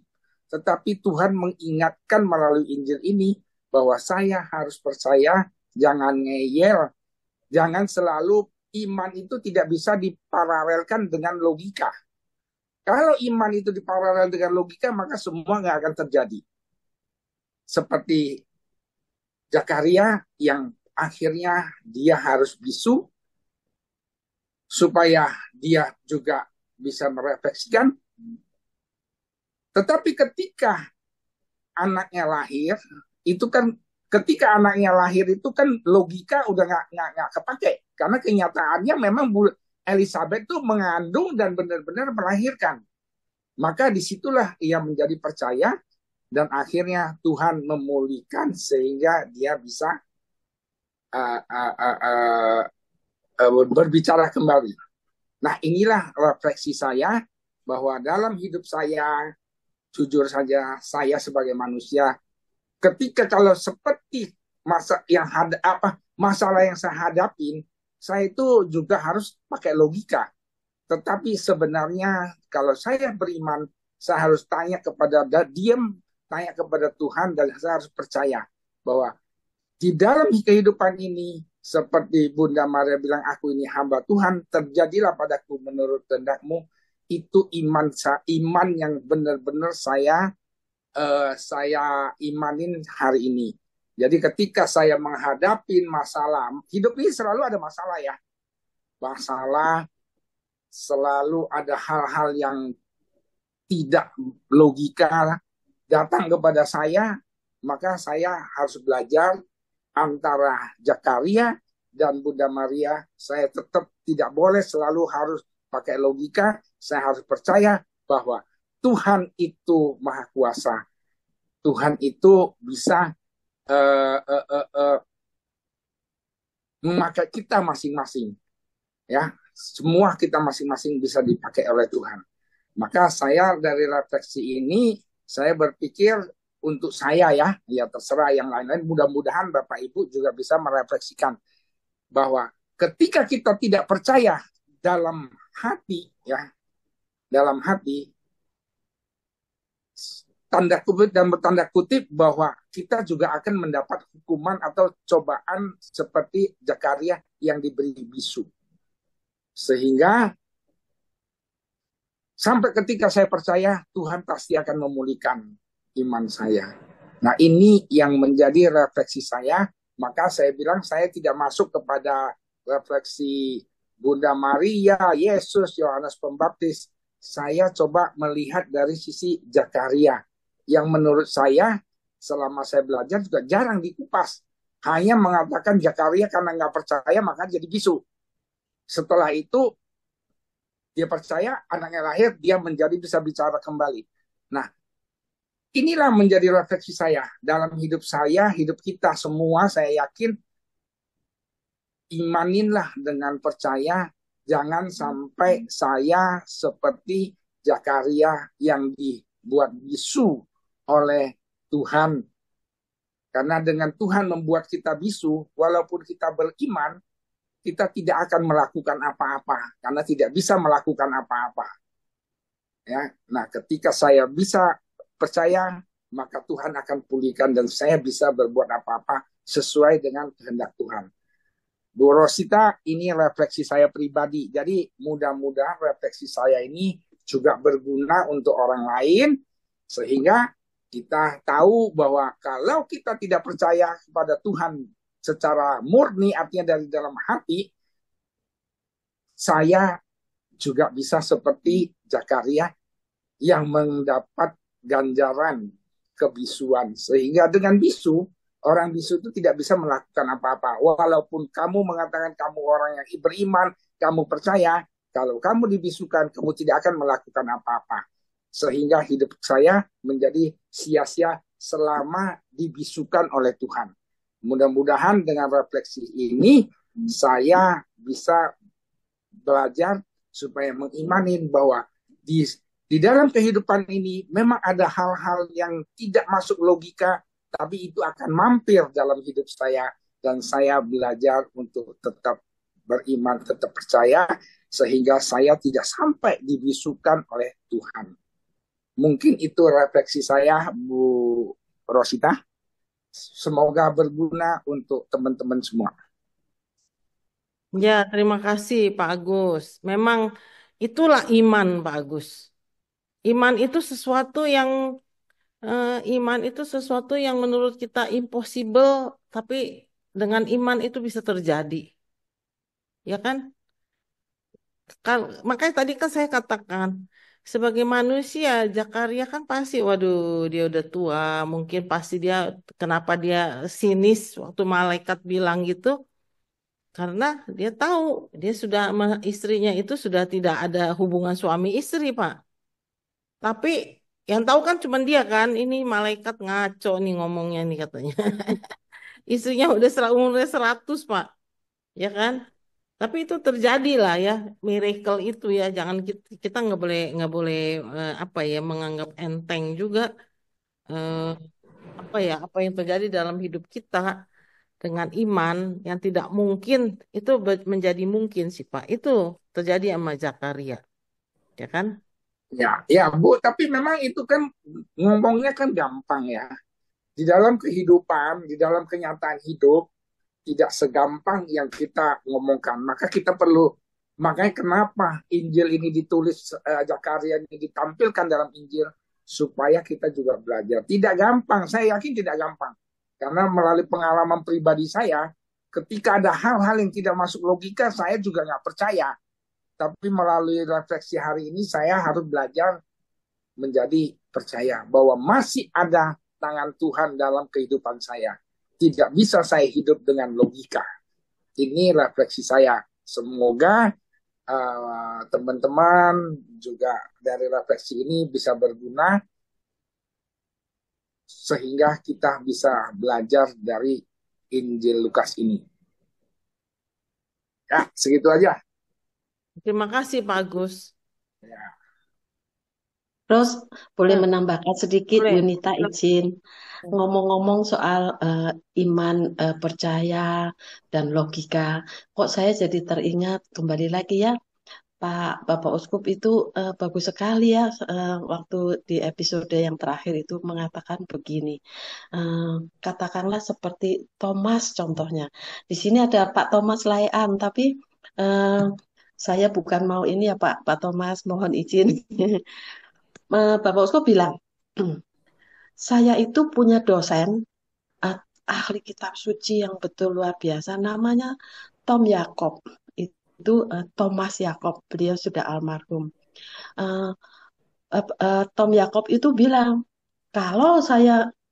Tetapi Tuhan mengingatkan melalui Injil ini bahwa saya harus percaya, jangan ngeyel, jangan selalu iman itu tidak bisa diparalelkan dengan logika. Kalau iman itu diparalel dengan logika, maka semua nggak akan terjadi. Seperti Zakaria yang akhirnya dia harus bisu supaya dia juga bisa merefleksikan. Tetapi ketika anaknya lahir, itu kan ketika anaknya lahir itu kan logika udah nggak kepake, karena kenyataannya memang Elizabeth tuh mengandung dan benar-benar melahirkan. Maka disitulah ia menjadi percaya dan akhirnya Tuhan memulihkan sehingga dia bisa berbicara kembali. Nah, inilah refleksi saya bahwa dalam hidup saya, jujur saja, saya sebagai manusia, ketika kalau seperti masalah yang saya hadapin, saya itu juga harus pakai logika. Tetapi sebenarnya kalau saya beriman, saya harus tanya kepada Tuhan, dan saya harus percaya bahwa di dalam kehidupan ini, seperti Bunda Maria bilang, aku ini hamba Tuhan, terjadilah padaku menurut kehendak-Mu. Itu iman yang benar-benar saya imanin hari ini. Jadi ketika saya menghadapi masalah, hidup ini selalu ada masalah ya. Masalah, selalu ada hal-hal yang tidak logika datang kepada saya, maka saya harus belajar antara Zakaria dan Bunda Maria, saya tetap tidak boleh selalu harus pakai logika. Saya harus percaya bahwa Tuhan itu Maha Kuasa. Tuhan itu bisa memakai kita masing-masing. Ya, semua kita masing-masing bisa dipakai oleh Tuhan. Maka saya dari refleksi ini, saya berpikir untuk saya ya terserah yang lain-lain. Mudah-mudahan Bapak Ibu juga bisa merefleksikan bahwa ketika kita tidak percaya dalam hati, dalam hati, tanda kutip dan bertanda kutip bahwa kita juga akan mendapat hukuman atau cobaan seperti Zakaria yang diberi bisu. Sehingga sampai ketika saya percaya, Tuhan pasti akan memulihkan iman saya. Nah, ini yang menjadi refleksi saya. Maka saya bilang saya tidak masuk kepada refleksi Bunda Maria, Yesus, Yohanes Pembaptis. Saya coba melihat dari sisi Zakaria, yang menurut saya selama saya belajar juga jarang dikupas. Hanya mengatakan Zakaria karena nggak percaya maka jadi bisu. Setelah itu dia percaya, anaknya lahir, dia menjadi bisa bicara kembali. Nah, inilah menjadi refleksi saya dalam hidup saya, hidup kita semua. Saya yakin imaninlah dengan percaya. Jangan sampai saya seperti Zakaria yang dibuat bisu oleh Tuhan. Karena dengan Tuhan membuat kita bisu, walaupun kita beriman, kita tidak akan melakukan apa-apa. Karena tidak bisa melakukan apa-apa. Ya, nah ketika saya bisa percaya, maka Tuhan akan pulihkan dan saya bisa berbuat apa-apa sesuai dengan kehendak Tuhan. Bu Rosita, ini refleksi saya pribadi. Jadi mudah-mudahan refleksi saya ini juga berguna untuk orang lain, sehingga kita tahu bahwa kalau kita tidak percaya kepada Tuhan secara murni, artinya dari dalam hati, saya juga bisa seperti Zakaria yang mendapat ganjaran kebisuan. Sehingga dengan bisu, orang bisu itu tidak bisa melakukan apa-apa. Walaupun kamu mengatakan kamu orang yang beriman, kamu percaya, kalau kamu dibisukan, kamu tidak akan melakukan apa-apa. Sehingga hidup saya menjadi sia-sia selama dibisukan oleh Tuhan. Mudah-mudahan dengan refleksi ini, saya bisa belajar supaya mengimanin bahwa di dalam kehidupan ini memang ada hal-hal yang tidak masuk logika, tapi itu akan mampir dalam hidup saya, dan saya belajar untuk tetap beriman, tetap percaya, sehingga saya tidak sampai dibisukan oleh Tuhan. Mungkin itu refleksi saya, Bu Rosita. Semoga berguna untuk teman-teman semua. Ya, terima kasih Pak Agus. Memang itulah iman Pak Agus. Iman itu sesuatu yang menurut kita impossible, tapi dengan iman itu bisa terjadi. Ya kan? Makanya tadi kan saya katakan, sebagai manusia, Zakaria kan pasti, waduh, dia udah tua, mungkin pasti kenapa dia sinis waktu malaikat bilang gitu, karena dia tahu, istrinya itu sudah tidak ada hubungan suami istri, Pak. Tapi yang tahu kan cuma dia kan, ini malaikat ngaco nih ngomongnya nih katanya. Istrinya umurnya 100, Pak. Ya kan? Tapi itu terjadi lah ya, miracle itu ya. Jangan kita nggak boleh apa ya, menganggap enteng juga eh, apa yang terjadi dalam hidup kita dengan iman yang tidak mungkin itu menjadi mungkin sih Pak. Itu terjadi sama Zakaria, ya kan? Ya Bu, tapi memang itu kan ngomongnya kan gampang ya. Di dalam kehidupan, di dalam kenyataan hidup, tidak segampang yang kita ngomongkan. Makanya kenapa Injil ini ditulis, Zakaria ini ditampilkan dalam Injil, supaya kita juga belajar. Tidak gampang, saya yakin tidak gampang. Karena melalui pengalaman pribadi saya, ketika ada hal-hal yang tidak masuk logika, saya juga nggak percaya. Tapi melalui refleksi hari ini, saya harus belajar menjadi percaya bahwa masih ada tangan Tuhan dalam kehidupan saya. Tidak bisa saya hidup dengan logika. Ini refleksi saya. Semoga teman-teman juga dari refleksi ini bisa berguna sehingga kita bisa belajar dari Injil Lukas ini. Ya, segitu aja. Terima kasih Pak Agus. Ya. Terus boleh Hmm, menambahkan sedikit, boleh. Yunita izin. Ngomong-ngomong soal iman, percaya, dan logika, kok saya jadi teringat kembali lagi ya, Bapak Uskup itu bagus sekali ya, waktu di episode yang terakhir itu mengatakan begini, eh, katakanlah seperti Thomas contohnya. Di sini ada Pak Thomas Layan, tapi eh, saya bukan mau ini ya Pak Thomas, mohon izin. Bapak Uskup bilang, saya itu punya dosen ah, ahli kitab suci yang betul luar biasa, namanya Tom Yakob. Itu Thomas Yakob, beliau sudah almarhum. Eh, Tom Yakob itu bilang, kalau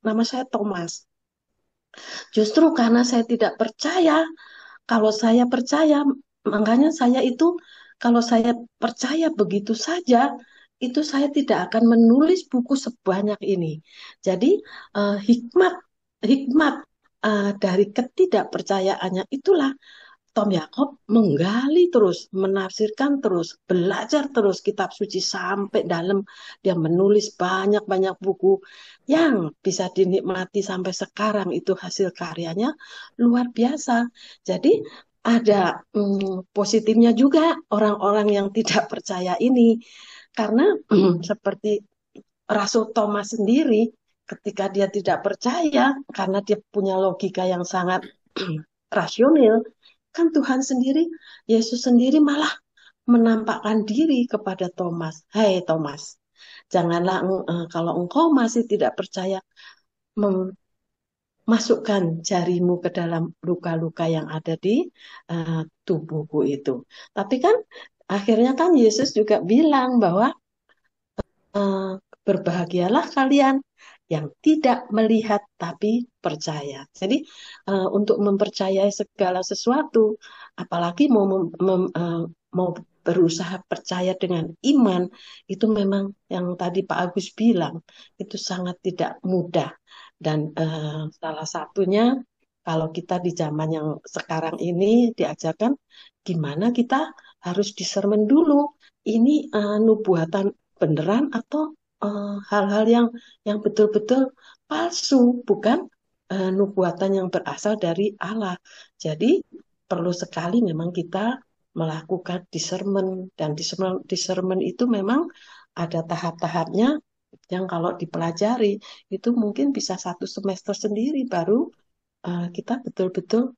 nama saya Thomas, justru karena saya tidak percaya, kalau saya percaya, makanya saya itu, kalau saya percaya begitu saja, itu saya tidak akan menulis buku sebanyak ini. Jadi hikmat hikmat dari ketidakpercayaannya itulah Tom Yakob menggali terus, menafsirkan terus, belajar terus kitab suci sampai dalam. Dia menulis banyak-banyak buku yang bisa dinikmati sampai sekarang. Itu hasil karyanya luar biasa. Jadi ada positifnya juga orang-orang yang tidak percaya ini. Karena seperti Rasul Thomas sendiri, ketika dia tidak percaya, karena dia punya logika yang sangat rasional, kan Tuhan sendiri, Yesus sendiri malah menampakkan diri kepada Thomas. Hai Thomas, janganlah kalau engkau masih tidak percaya, masukkan jarimu ke dalam luka-luka yang ada di tubuhku itu. Tapi kan akhirnya kan Yesus juga bilang bahwa eh, berbahagialah kalian yang tidak melihat tapi percaya. Jadi untuk mempercayai segala sesuatu, apalagi mau berusaha percaya dengan iman, itu memang yang tadi Pak Agus bilang, itu sangat tidak mudah. Dan salah satunya kalau kita di zaman yang sekarang ini diajarkan gimana kita harus discernment dulu. Ini nubuatan beneran atau hal-hal yang betul-betul palsu, bukan nubuatan yang berasal dari Allah. Jadi perlu sekali memang kita melakukan discernment, dan discernment itu memang ada tahap-tahapnya yang kalau dipelajari itu mungkin bisa 1 semester sendiri baru kita betul-betul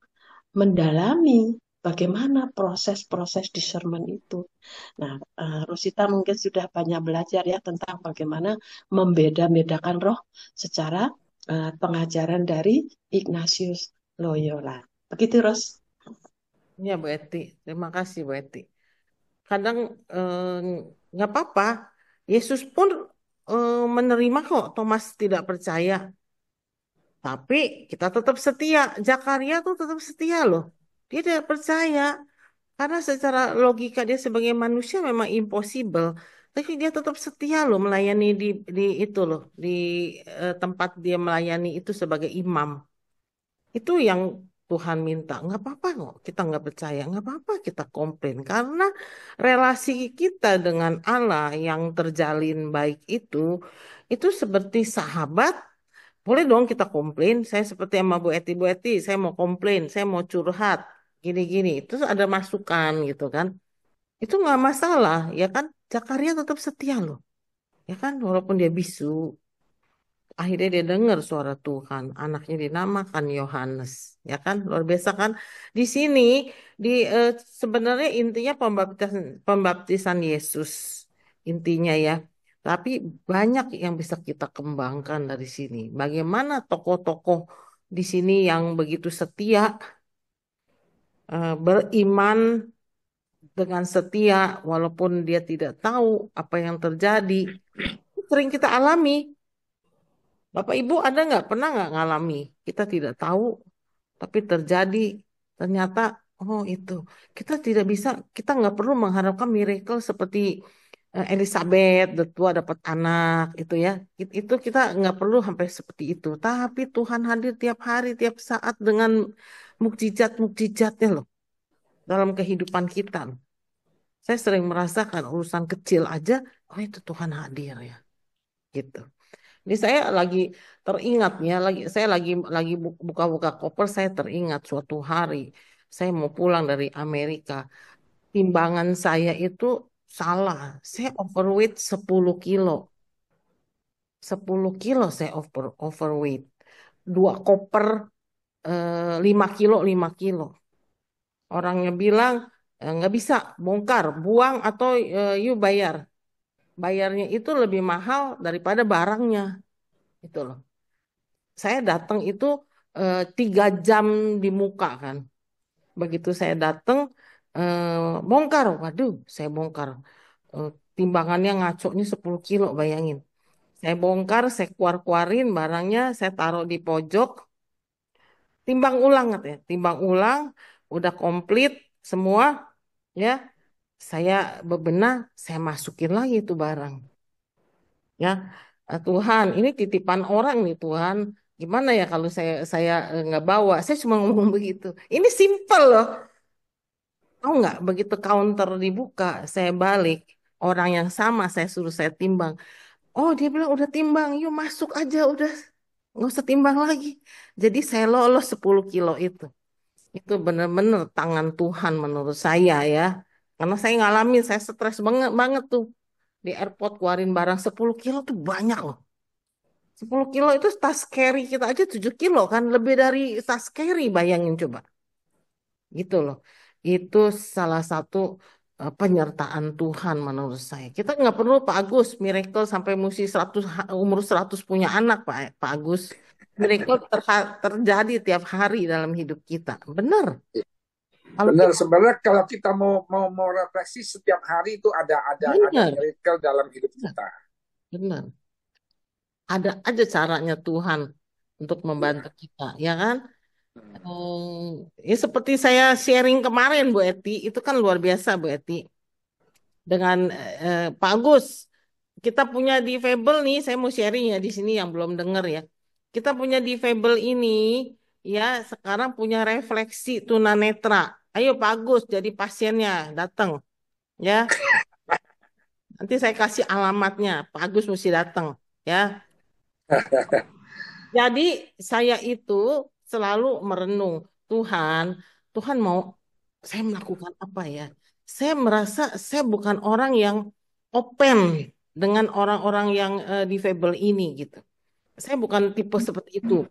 mendalami bagaimana proses-proses discernment itu. Nah, Rosita mungkin sudah banyak belajar ya tentang bagaimana membeda-bedakan roh secara pengajaran dari Ignatius Loyola. Begitu, Ros. Ya Bu Eti, terima kasih Bu Eti. Kadang nggak apa-apa. Yesus pun menerima kok Thomas tidak percaya. Tapi kita tetap setia. Zakaria tuh tetap setia loh. Dia tidak percaya. Karena secara logika dia sebagai manusia memang impossible. Tapi dia tetap setia loh melayani di itu loh. Di tempat dia melayani itu sebagai imam. Itu yang Tuhan minta. Nggak apa-apa kok kita nggak percaya. Nggak apa-apa kita komplain. Karena relasi kita dengan Allah yang terjalin baik itu seperti sahabat. Boleh dong kita komplain. Saya seperti sama Bu Eti, saya mau komplain, saya mau curhat. Gini-gini. Terus ada masukan gitu kan. Itu nggak masalah, ya kan? Zakaria tetap setia loh. Ya kan? Walaupun dia bisu. Akhirnya dia dengar suara Tuhan. Anaknya dinamakan Yohanes. Ya kan? Luar biasa kan? Di sini di sebenarnya intinya pembaptisan Yesus. Intinya ya. Tapi banyak yang bisa kita kembangkan dari sini. Bagaimana tokoh-tokoh di sini yang begitu setia, beriman dengan setia walaupun dia tidak tahu apa yang terjadi. Sering kita alami. Bapak Ibu ada nggak pernah nggak ngalami? Kita tidak tahu, tapi terjadi. Ternyata Oh itu, kita tidak bisa, kita nggak perlu mengharapkan miracle seperti Elizabeth, tua dapat anak, itu ya. Itu kita nggak perlu sampai seperti itu. Tapi Tuhan hadir tiap hari, tiap saat dengan mukjizat-mukjizatnya loh dalam kehidupan kita loh. Saya sering merasakan urusan kecil aja, oh itu Tuhan hadir ya, gitu. Ini saya lagi teringat ya, saya lagi buka-buka koper, saya teringat suatu hari saya mau pulang dari Amerika. Timbangan saya itu salah. Saya overweight 10 kilo. 10 kilo saya overweight. Dua koper 5 kilo, 5 kilo. Orangnya bilang, nggak bisa, bongkar, buang atau you bayar. Bayarnya itu lebih mahal daripada barangnya. Itu loh. Saya datang itu 3 jam di muka kan. Begitu saya datang, bongkar. Waduh, saya bongkar. Eh, Timbangannya ngaconya 10 kilo, bayangin. Saya bongkar, saya keluarin barangnya, saya taruh di pojok, timbang ulang katanya. Timbang ulang, udah komplit semua, ya. Saya bebenah, saya masukin lagi itu barang. Ya, Tuhan, ini titipan orang nih Tuhan. Gimana ya kalau saya nggak bawa? Saya cuma ngomong begitu. Ini simple loh. Tahu nggak? Begitu counter dibuka, saya balik. Orang yang sama saya suruh saya timbang. Oh, dia bilang udah timbang, yuk masuk aja, udah nggak usah timbang lagi. Jadi saya lolos 10 kilo itu. Itu benar-benar tangan Tuhan menurut saya ya. Karena saya ngalamin, saya stres banget banget tuh. Di airport keluarin barang 10 kilo tuh banyak loh. 10 kilo itu tas carry kita aja 7 kilo kan. Lebih dari tas carry, bayangin coba. Gitu loh. Itu salah satu penyertaan Tuhan menurut saya. Kita nggak perlu Pak Agus miracle sampai mesti 100 umur 100 punya anak Pak Agus. Miracle terjadi tiap hari dalam hidup kita. Benar. Kalau Benar, kita sebenarnya kalau kita mau refleksi setiap hari itu ada benar, miracle dalam hidup kita. benar. Ada aja caranya Tuhan untuk membantu Iya. kita, ya kan? Ya seperti saya sharing kemarin Bu Eti, itu kan luar biasa Bu Eti. Dengan Pak Agus, kita punya difabel nih, saya mau sharing ya di sini yang belum dengar ya. Kita punya difabel ini, ya sekarang punya refleksi tunanetra. Ayo Pak Agus jadi pasiennya, datang ya. Nanti saya kasih alamatnya, Pak Agus mesti datang ya. Jadi saya itu selalu merenung, Tuhan, Tuhan mau saya melakukan apa ya? Saya merasa saya bukan orang yang open dengan orang-orang yang difabel ini gitu. Saya bukan tipe seperti itu,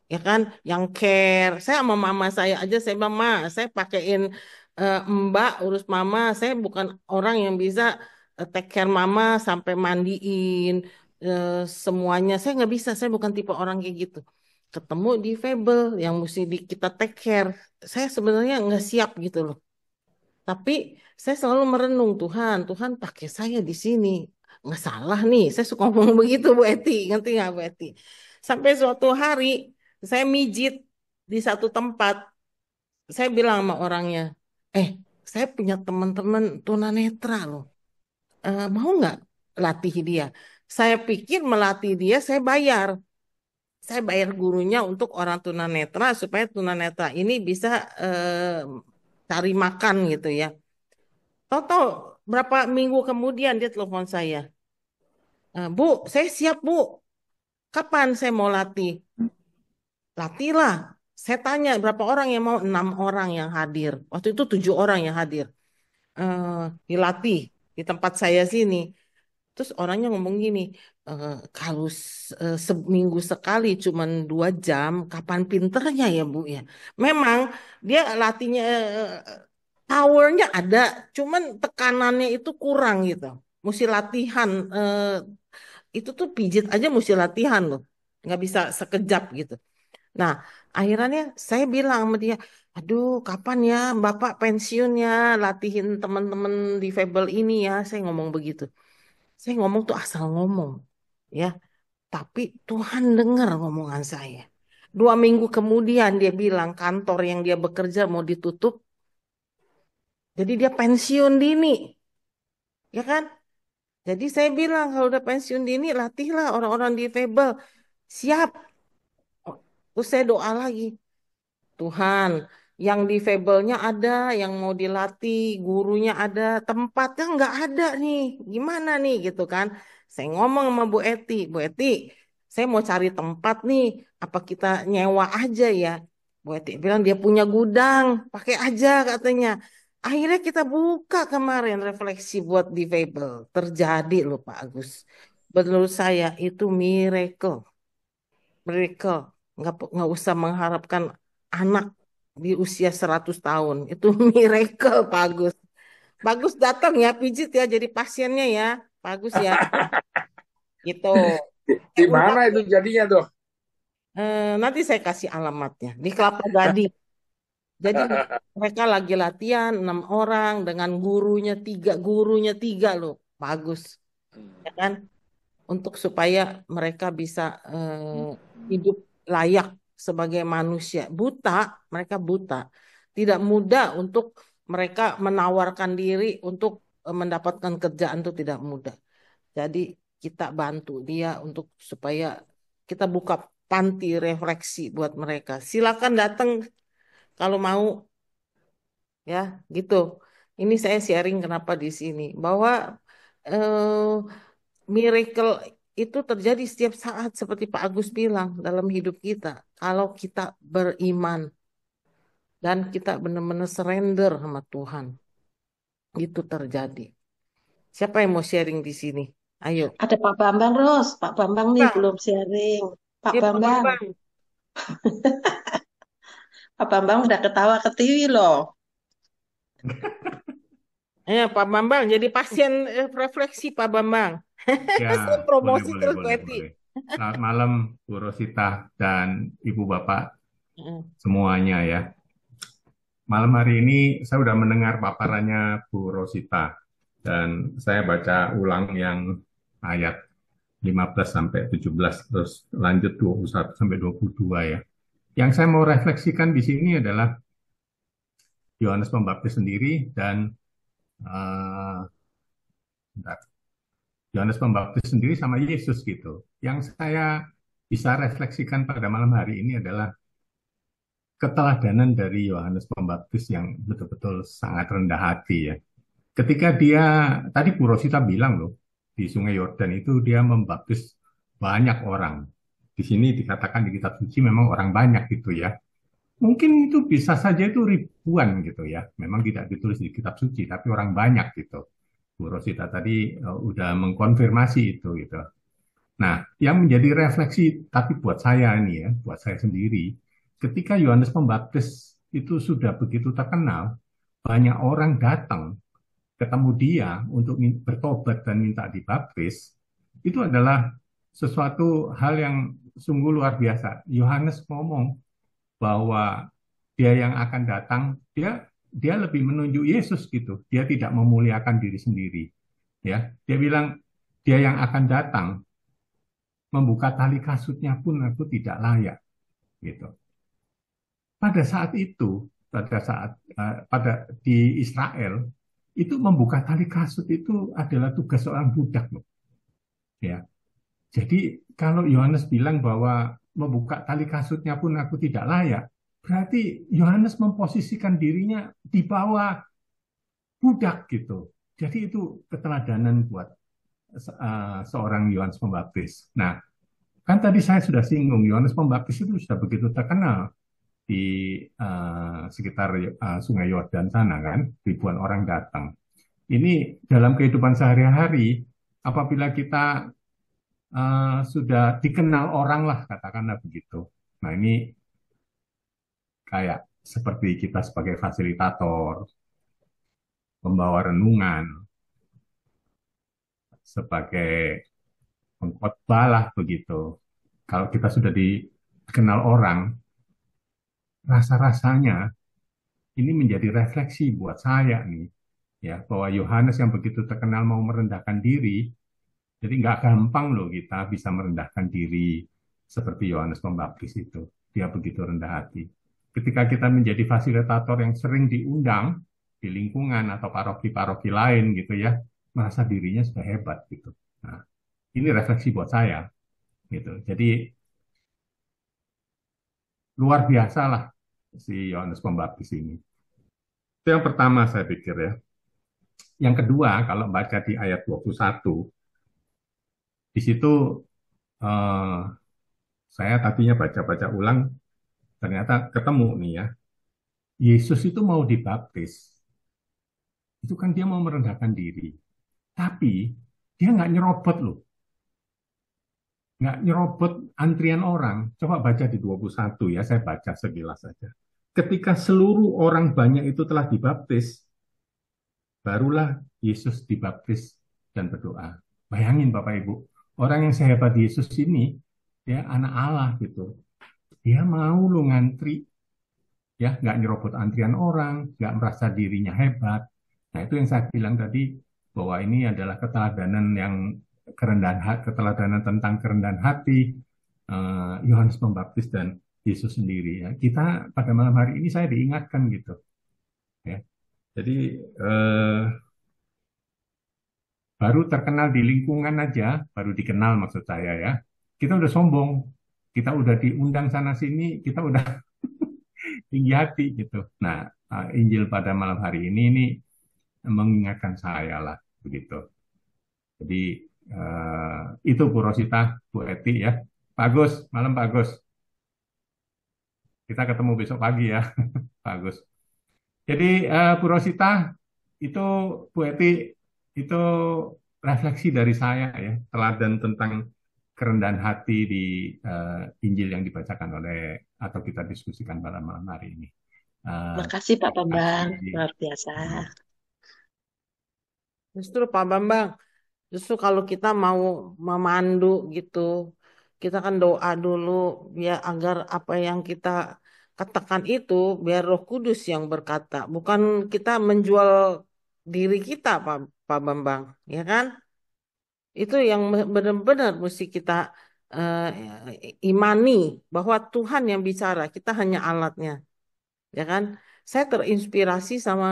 ya kan? Yang care. Saya sama mama saya aja, saya bilang, Ma, saya pakein Mbak urus mama. Saya bukan orang yang bisa take care mama sampai mandiin eh, semuanya. Saya nggak bisa. Saya bukan tipe orang kayak gitu. Ketemu di fable yang mesti kita take care. Saya sebenarnya nggak siap gitu loh. Tapi saya selalu merenung Tuhan, Tuhan pakai saya di sini. Nggak salah nih, saya suka ngomong begitu Bu Eti, ngerti nggak Bu Eti? Sampai suatu hari saya mijit di satu tempat, saya bilang sama orangnya, saya punya teman-teman tunanetra loh. Mau nggak latih dia? Saya pikir melatih dia, saya bayar. Saya bayar gurunya untuk orang tunanetra supaya tunanetra ini bisa cari makan gitu ya. Tahu-tahu berapa minggu kemudian dia telepon saya. Bu, saya siap Bu. Kapan saya mau latih? Latihlah. Saya tanya berapa orang yang mau? 6 orang yang hadir. Waktu itu 7 orang yang hadir. Eh, Dilatih di tempat saya sini. Terus orangnya ngomong gini, kalau seminggu sekali cuman 2 jam, kapan pinternya ya Bu ya? Memang dia latihnya powernya ada, cuman tekanannya itu kurang gitu. Mesti latihan. Itu tuh pijit aja mesti latihan loh. Nggak bisa sekejap gitu. Nah, akhirnya saya bilang sama dia, aduh kapan ya Bapak pensiun ya latihin teman-teman difabel ini ya. Saya ngomong begitu. Saya ngomong tuh asal ngomong. Ya, tapi Tuhan dengar ngomongan saya. 2 minggu kemudian dia bilang kantor yang dia bekerja mau ditutup. Jadi dia pensiun dini, ya kan? Jadi saya bilang kalau udah pensiun dini, latihlah orang-orang difabel. Siap. Terus saya doa lagi. Tuhan, yang difabelnya ada, yang mau dilatih, gurunya ada, tempatnya nggak ada nih. Gimana nih gitu kan? Saya ngomong sama Bu Eti, saya mau cari tempat nih. Apa kita nyewa aja ya? Bu Eti bilang dia punya gudang, pakai aja katanya. Akhirnya kita buka kemarin refleksi buat difabel. Terjadi loh Pak Agus. Menurut saya itu miracle. Miracle. Nggak usah mengharapkan anak di usia 100 tahun. Itu miracle, Pak Agus. Bagus datang ya, pijit ya jadi pasiennya ya. Pak Agus ya. Gitu. Di Undang mana itu jadinya tuh? nanti saya kasih alamatnya di Kelapa Gading. Jadi mereka lagi latihan 6 orang dengan gurunya tiga loh. Bagus, ya kan? Untuk supaya mereka bisa hidup layak sebagai manusia. Buta, mereka buta. Tidak mudah untuk mereka menawarkan diri untuk mendapatkan kerjaan itu tidak mudah. Jadi kita bantu dia untuk supaya kita buka panti refleksi buat mereka. Silakan datang kalau mau ya, gitu. Ini saya sharing kenapa di sini bahwa eh, miracle itu terjadi setiap saat seperti Pak Agus bilang dalam hidup kita. Kalau kita beriman dan kita benar-benar surrender sama Tuhan, itu terjadi. Siapa yang mau sharing di sini? Ayo. Ada Pak Bambang, Ros. Pak Bambang nih Bang, belum sharing. Pak ya Pak Bambang. Bambang. Pak Bambang udah ketawa ke TV loh. Pak Bambang jadi pasien refleksi Pak Bambang. Ya, Saya boleh, promosi boleh, terus boleh, Betty. boleh. Selamat malam, Bu Rosita dan Ibu Bapak Mm. semuanya ya. Malam hari ini saya sudah mendengar paparannya Bu Rosita dan saya baca ulang yang ayat 15 sampai 17 terus lanjut 21 sampai 22 ya. Yang saya mau refleksikan di sini adalah Yohanes Pembaptis sendiri dan eh, bentar. Yohanes Pembaptis sendiri sama Yesus gitu. Yang saya bisa refleksikan pada malam hari ini adalah keteladanan dari Yohanes Pembaptis yang betul-betul sangat rendah hati ya. Ketika dia, tadi Bu Rosita bilang loh, di Sungai Yordan itu dia membaptis banyak orang. Di sini dikatakan di kitab suci memang orang banyak gitu ya. Mungkin itu bisa saja itu ribuan gitu ya. Memang tidak ditulis di kitab suci, tapi orang banyak gitu. Bu Rosita tadi udah mengkonfirmasi itu gitu. Nah, yang menjadi refleksi, tapi buat saya ini ya, buat saya sendiri, ketika Yohanes Pembaptis itu sudah begitu terkenal, banyak orang datang ketemu dia untuk bertobat dan minta dibaptis, itu adalah sesuatu hal yang sungguh luar biasa. Yohanes ngomong bahwa dia yang akan datang, dia lebih menunjuk Yesus gitu. Dia tidak memuliakan diri sendiri. Ya, dia bilang dia yang akan datang membuka tali kasutnya pun aku tidak layak gitu. Pada saat itu, pada di Israel itu membuka tali kasut itu adalah tugas seorang budak loh. Ya. Jadi kalau Yohanes bilang bahwa membuka tali kasutnya pun aku tidak layak, berarti Yohanes memposisikan dirinya di bawah budak gitu. Jadi itu keteladanan buat seorang Yohanes Pembaptis. Nah, kan tadi saya sudah singgung, Yohanes Pembaptis itu sudah begitu terkenal di sekitar Sungai Yordan sana kan, ribuan orang datang. Ini dalam kehidupan sehari-hari, apabila kita sudah dikenal orang lah, katakanlah begitu. Nah ini kayak seperti kita sebagai fasilitator, pembawa renungan, sebagai pengkhotbah lah begitu. Kalau kita sudah dikenal orang, rasa-rasanya ini menjadi refleksi buat saya nih, ya bahwa Yohanes yang begitu terkenal mau merendahkan diri, jadi nggak gampang loh kita bisa merendahkan diri seperti Yohanes Pembaptis itu. Dia begitu rendah hati. Ketika kita menjadi fasilitator yang sering diundang, di lingkungan atau paroki-paroki lain gitu ya, merasa dirinya sudah hebat gitu. Nah, ini refleksi buat saya gitu. Jadi luar biasa lah si Yohanes Pembaptis ini. Itu yang pertama saya pikir ya. Yang kedua, kalau baca di ayat 21, di situ eh, saya tadinya baca-baca ulang, ternyata ketemu nih ya. Yesus itu mau dibaptis, itu kan dia mau merendahkan diri. Tapi dia nggak nyerobot loh, nggak nyerobot antrian orang. Coba baca di 21 ya, saya baca sekilas saja. Ketika seluruh orang banyak itu telah dibaptis, barulah Yesus dibaptis dan berdoa. Bayangin Bapak Ibu, orang yang sehebat Yesus ini, ya anak Allah gitu. Dia mau lu ngantri, ya nggak nyerobot antrian orang, nggak merasa dirinya hebat. Nah itu yang saya bilang tadi, bahwa ini adalah keteladanan yang kerendahan hati, keteladanan tentang kerendahan hati Yohanes Pembaptis dan Yesus sendiri. Ya. Kita pada malam hari ini saya diingatkan gitu. Ya. Jadi baru terkenal di lingkungan aja, baru dikenal maksud saya ya. Kita udah sombong, kita udah diundang sana sini, kita udah tinggi hati gitu. Nah, Injil pada malam hari ini mengingatkan saya lah begitu. Jadi itu Bu Rosita, Bu Eti ya. Pak Agus, malam Pak Agus. Kita ketemu besok pagi ya, Pak Agus. Jadi Bu Rosita itu Bu Eti itu refleksi dari saya ya, teladan tentang kerendahan hati di Injil yang dibacakan oleh atau kita diskusikan pada malam hari ini. Makasih Pak Terima Bambang, kasih. luar biasa. Justru Pak Bambang, justru kalau kita mau memandu gitu, kita kan doa dulu biar agar apa yang kita katakan itu biar Roh Kudus yang berkata, bukan kita menjual diri kita, Pak Bambang, ya kan? Itu yang benar-benar mesti kita imani bahwa Tuhan yang bicara, kita hanya alatnya, ya kan? Saya terinspirasi sama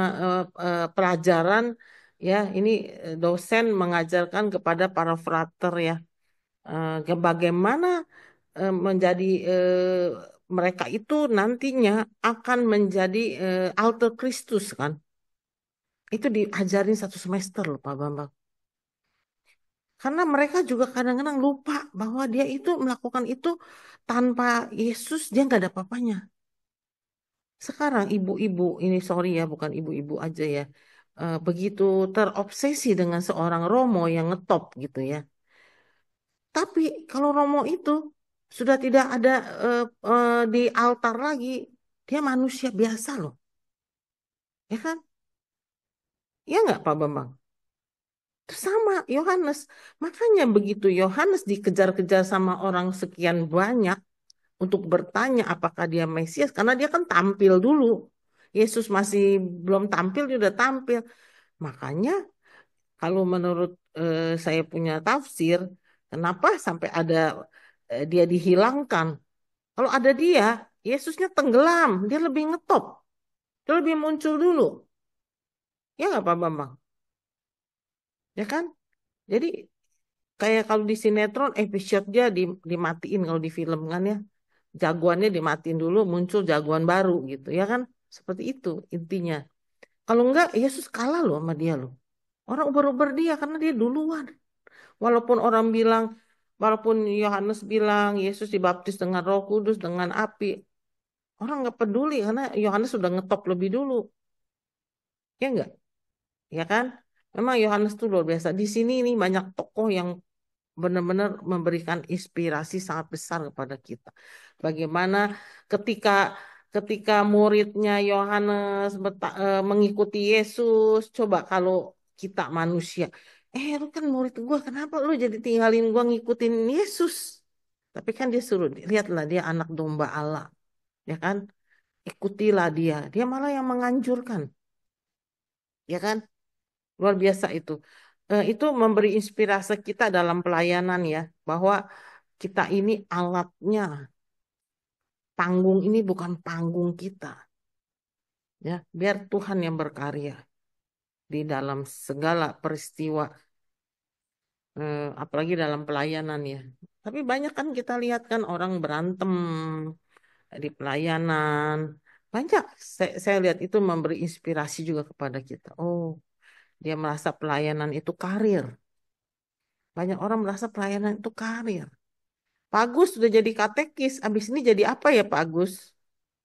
pelajaran ya, ini dosen mengajarkan kepada para frater ya, bagaimana menjadi mereka itu nantinya akan menjadi alter Kristus kan? Itu diajarin satu semester loh Pak Bambang. Karena mereka juga kadang-kadang lupa bahwa dia itu melakukan itu tanpa Yesus dia nggak ada apa-apanya. Sekarang ibu-ibu ini sorry ya bukan ibu-ibu aja ya begitu terobsesi dengan seorang Romo yang ngetop gitu ya. Tapi kalau Romo itu sudah tidak ada di altar lagi, dia manusia biasa loh, ya kan? Ya nggak Pak Bambang? Itu sama Yohanes. Makanya begitu Yohanes dikejar-kejar sama orang sekian banyak untuk bertanya apakah dia Mesias, karena dia kan tampil dulu. Yesus masih belum tampil, dia udah tampil. Makanya kalau menurut saya punya tafsir, kenapa sampai ada dia dihilangkan? Kalau ada dia, Yesusnya tenggelam, dia lebih ngetop, dia lebih muncul dulu. Ya nggak Pak Bambang? Ya kan? Jadi kayak kalau di sinetron episode dia dimatiin kalau di film kan ya. Jagoannya dimatiin dulu, muncul jagoan baru gitu ya kan? Seperti itu intinya. Kalau enggak, Yesus kalah loh sama dia loh. Orang uber-uber dia karena dia duluan. Walaupun orang bilang, walaupun Yohanes bilang Yesus dibaptis dengan Roh Kudus, dengan api. Orang nggak peduli karena Yohanes sudah ngetop lebih dulu. Ya enggak? Ya kan? Memang Yohanes tuh luar biasa. Di sini ini banyak tokoh yang benar-benar memberikan inspirasi sangat besar kepada kita. Bagaimana ketika ketika muridnya Yohanes mengikuti Yesus, coba kalau kita manusia, lu kan murid gua, kenapa lu jadi tinggalin gua ngikutin Yesus? Tapi kan dia suruh, lihatlah dia anak domba Allah, ya kan? Ikutilah dia. Dia malah yang menganjurkan, ya kan? Luar biasa itu. Itu memberi inspirasi kita dalam pelayanan ya, bahwa kita ini alatnya. Panggung ini bukan panggung kita. Ya, biar Tuhan yang berkarya di dalam segala peristiwa, apalagi dalam pelayanan ya. Tapi banyak kan kita lihat kan orang berantem di pelayanan. Banyak saya lihat itu memberi inspirasi juga kepada kita. Oh, dia merasa pelayanan itu karir. Banyak orang merasa pelayanan itu karir. Pak Agus sudah jadi katekis, abis ini jadi apa ya Pak Agus?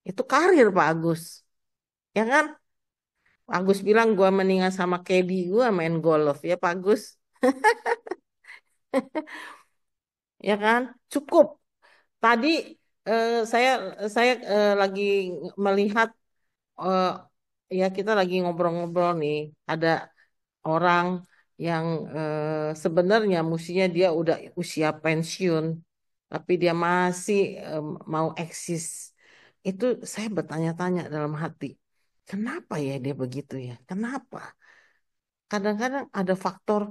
Itu karir Pak Agus. Ya kan? Pak Agus bilang gua mendingan sama Kedi gua main golf ya Pak Agus. Ya kan? Cukup. Tadi eh, saya lagi melihat, eh, ya kita lagi ngobrol-ngobrol nih. Ada orang yang sebenarnya mestinya dia udah usia pensiun, tapi dia masih mau eksis. Itu saya bertanya-tanya dalam hati, kenapa ya dia begitu ya? Kenapa? Kadang-kadang ada faktor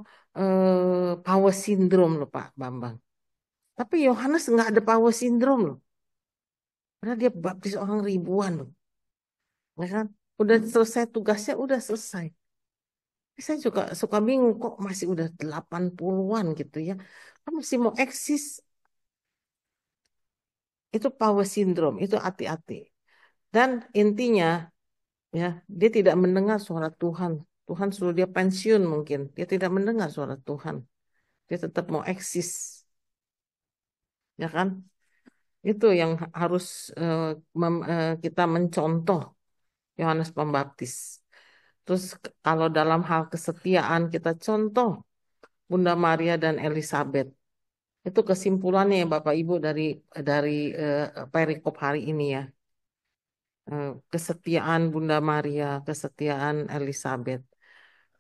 power syndrome loh Pak Bambang. Tapi Yohanes nggak ada power syndrome loh. Karena dia baptis orang ribuan loh. Ya kan? Udah selesai tugasnya, udah selesai. Saya juga suka bingung kok masih udah 80-an gitu ya. Kan masih mau eksis. Itu power syndrome, itu hati-hati. Dan intinya ya, dia tidak mendengar suara Tuhan. Tuhan suruh dia pensiun mungkin. Dia tidak mendengar suara Tuhan. Dia tetap mau eksis. Ya kan? Itu yang harus kita mencontoh Yohanes Pembaptis. Terus kalau dalam hal kesetiaan kita contoh Bunda Maria dan Elizabeth. Itu kesimpulannya ya Bapak Ibu dari perikop hari ini ya. Kesetiaan Bunda Maria, kesetiaan Elizabeth,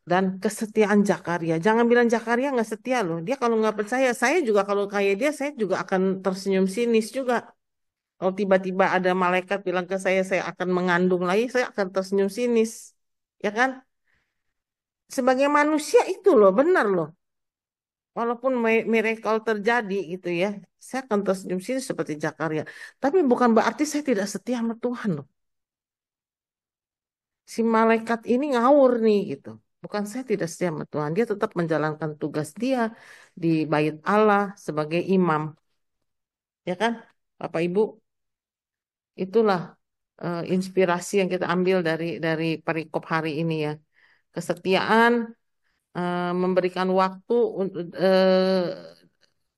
dan kesetiaan Zakaria. Jangan bilang Zakaria nggak setia loh. Dia kalau nggak percaya, saya juga kalau kayak dia, saya juga akan tersenyum sinis juga. Kalau tiba-tiba ada malaikat bilang ke saya akan mengandung lagi, saya akan tersenyum sinis. Ya kan? Sebagai manusia itu loh, benar loh. Walaupun miracle terjadi gitu ya, saya akan tersenyum sinis seperti Zakaria. Tapi bukan berarti saya tidak setia sama Tuhan loh. Si malaikat ini ngawur nih gitu. Bukan saya tidak setia sama Tuhan, dia tetap menjalankan tugas dia di bait Allah sebagai imam. Ya kan? Bapak Ibu, itulah inspirasi yang kita ambil dari perikop hari ini ya. Kesetiaan, memberikan waktu untuk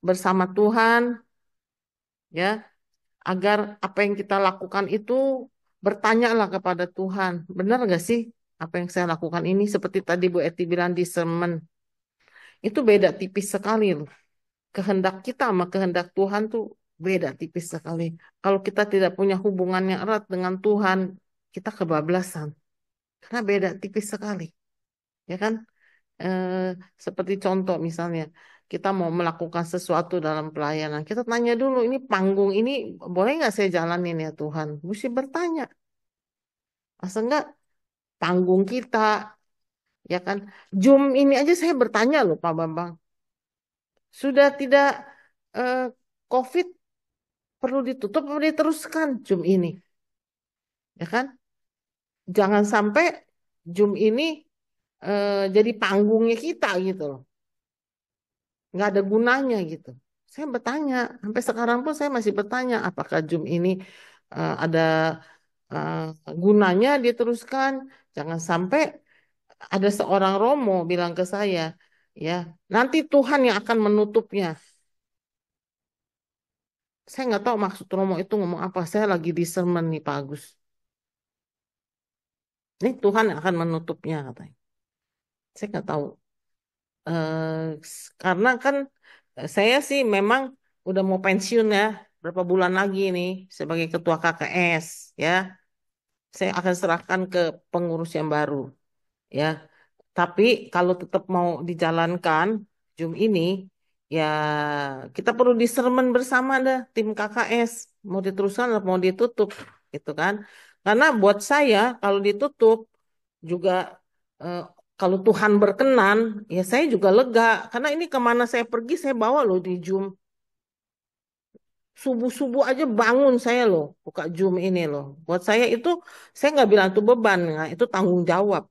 bersama Tuhan ya, agar apa yang kita lakukan itu bertanyalah kepada Tuhan. Benar nggak sih apa yang saya lakukan ini? Seperti tadi Bu Eti bilang di sermon, itu beda tipis sekali loh. Kehendak kita sama kehendak Tuhan tuh beda tipis sekali. Kalau kita tidak punya hubungan yang erat dengan Tuhan, kita kebablasan. Karena beda tipis sekali. Ya kan? Eh, Seperti contoh misalnya, kita mau melakukan sesuatu dalam pelayanan. Kita tanya dulu, ini panggung ini boleh nggak saya jalanin ya Tuhan? Mesti bertanya. Masa enggak panggung kita, ya kan? Zoom ini aja saya bertanya loh Pak Bambang. Sudah tidak eh, COVID perlu ditutup atau diteruskan Zoom ini, ya kan? Jangan sampai Zoom ini jadi panggungnya kita gitu loh. Nggak ada gunanya gitu. Saya bertanya, sampai sekarang pun saya masih bertanya, apakah Zoom ini ada eh, gunanya diteruskan? Jangan sampai ada seorang Romo bilang ke saya, ya nanti Tuhan yang akan menutupnya. Saya nggak tahu maksud Romo itu ngomong apa. Saya lagi di sermon nih Pak Agus. Ini Tuhan yang akan menutupnya katanya. Saya nggak tahu. Karena kan saya sih memang udah mau pensiun ya. Berapa bulan lagi nih sebagai ketua KKS ya. Saya akan serahkan ke pengurus yang baru ya. Tapi kalau tetap mau dijalankan Zoom ini, ya kita perlu disermen bersama dah tim KKS. Mau diteruskan atau mau ditutup, gitu kan? Karena buat saya kalau ditutup juga eh, kalau Tuhan berkenan, ya saya juga lega. Karena ini kemana saya pergi saya bawa loh di Zoom. Subuh-subuh aja bangun saya loh, buka Zoom ini loh. Buat saya itu, saya nggak bilang itu beban, nggak, itu tanggung jawab.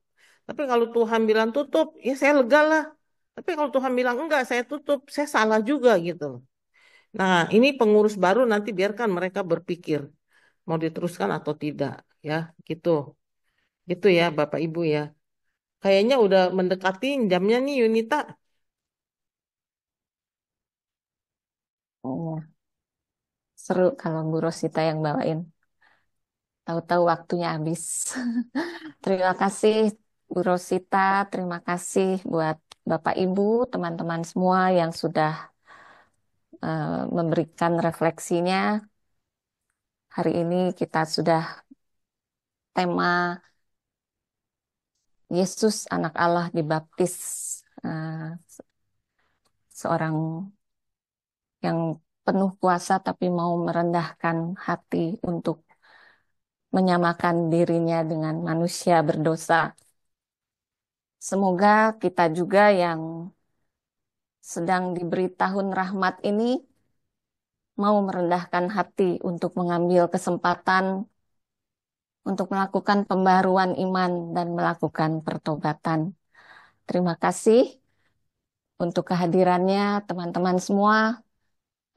Tapi kalau Tuhan bilang tutup, ya saya lega lah. Tapi kalau Tuhan bilang enggak, saya tutup, saya salah juga gitu loh. Nah, ini pengurus baru nanti biarkan mereka berpikir mau diteruskan atau tidak, ya, gitu. Gitu ya, Bapak Ibu ya. Kayaknya udah mendekati jamnya nih, Yunita. Oh, seru kalau Bu Rosita yang bawain. Tahu-tahu waktunya habis. Terima kasih Bu Rosita, terima kasih buat Bapak Ibu, teman-teman semua yang sudah memberikan refleksinya. Hari ini kita sudah tema Yesus anak Allah dibaptis, eh, seorang yang penuh kuasa tapi mau merendahkan hati untuk menyamakan dirinya dengan manusia berdosa. Semoga kita juga yang sedang diberi tahun rahmat ini mau merendahkan hati untuk mengambil kesempatan untuk melakukan pembaruan iman dan melakukan pertobatan. Terima kasih untuk kehadirannya teman-teman semua.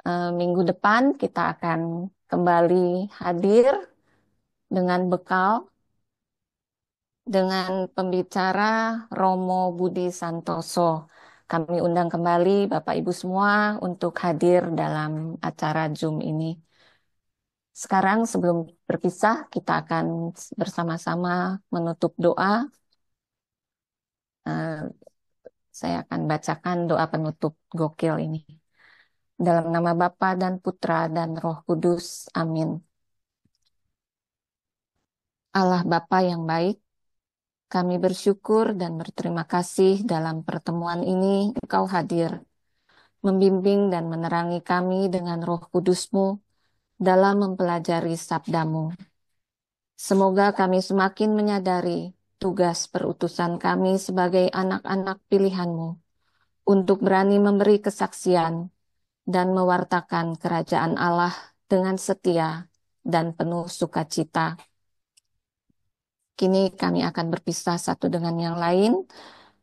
Minggu depan kita akan kembali hadir dengan bekal dengan pembicara Romo Budi Santoso. Kami undang kembali Bapak Ibu semua untuk hadir dalam acara Zoom ini. Sekarang sebelum berpisah, kita akan bersama-sama menutup doa. Eh, saya akan bacakan doa penutup gokil ini. Dalam nama Bapa dan Putra dan Roh Kudus. Amin. Allah Bapa yang baik, kami bersyukur dan berterima kasih dalam pertemuan ini Engkau hadir, membimbing dan menerangi kami dengan Roh Kudus-Mu dalam mempelajari sabdamu. Semoga kami semakin menyadari tugas perutusan kami sebagai anak-anak pilihan-Mu untuk berani memberi kesaksian dan mewartakan kerajaan Allah dengan setia dan penuh sukacita. Kini kami akan berpisah satu dengan yang lain.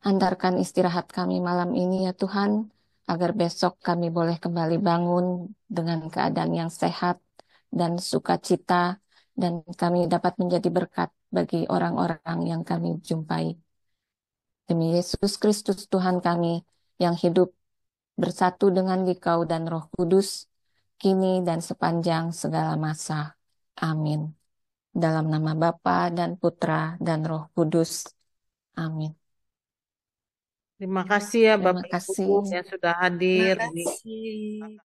Antarkan istirahat kami malam ini ya Tuhan, agar besok kami boleh kembali bangun dengan keadaan yang sehat dan sukacita, dan kami dapat menjadi berkat bagi orang-orang yang kami jumpai. Demi Yesus Kristus Tuhan kami, yang hidup bersatu dengan Dikau dan Roh Kudus, kini dan sepanjang segala masa. Amin. Dalam nama Bapa dan Putra dan Roh Kudus. Amin. Terima kasih ya Terima Bapak kasih. Ibu yang sudah hadir. Terima kasih.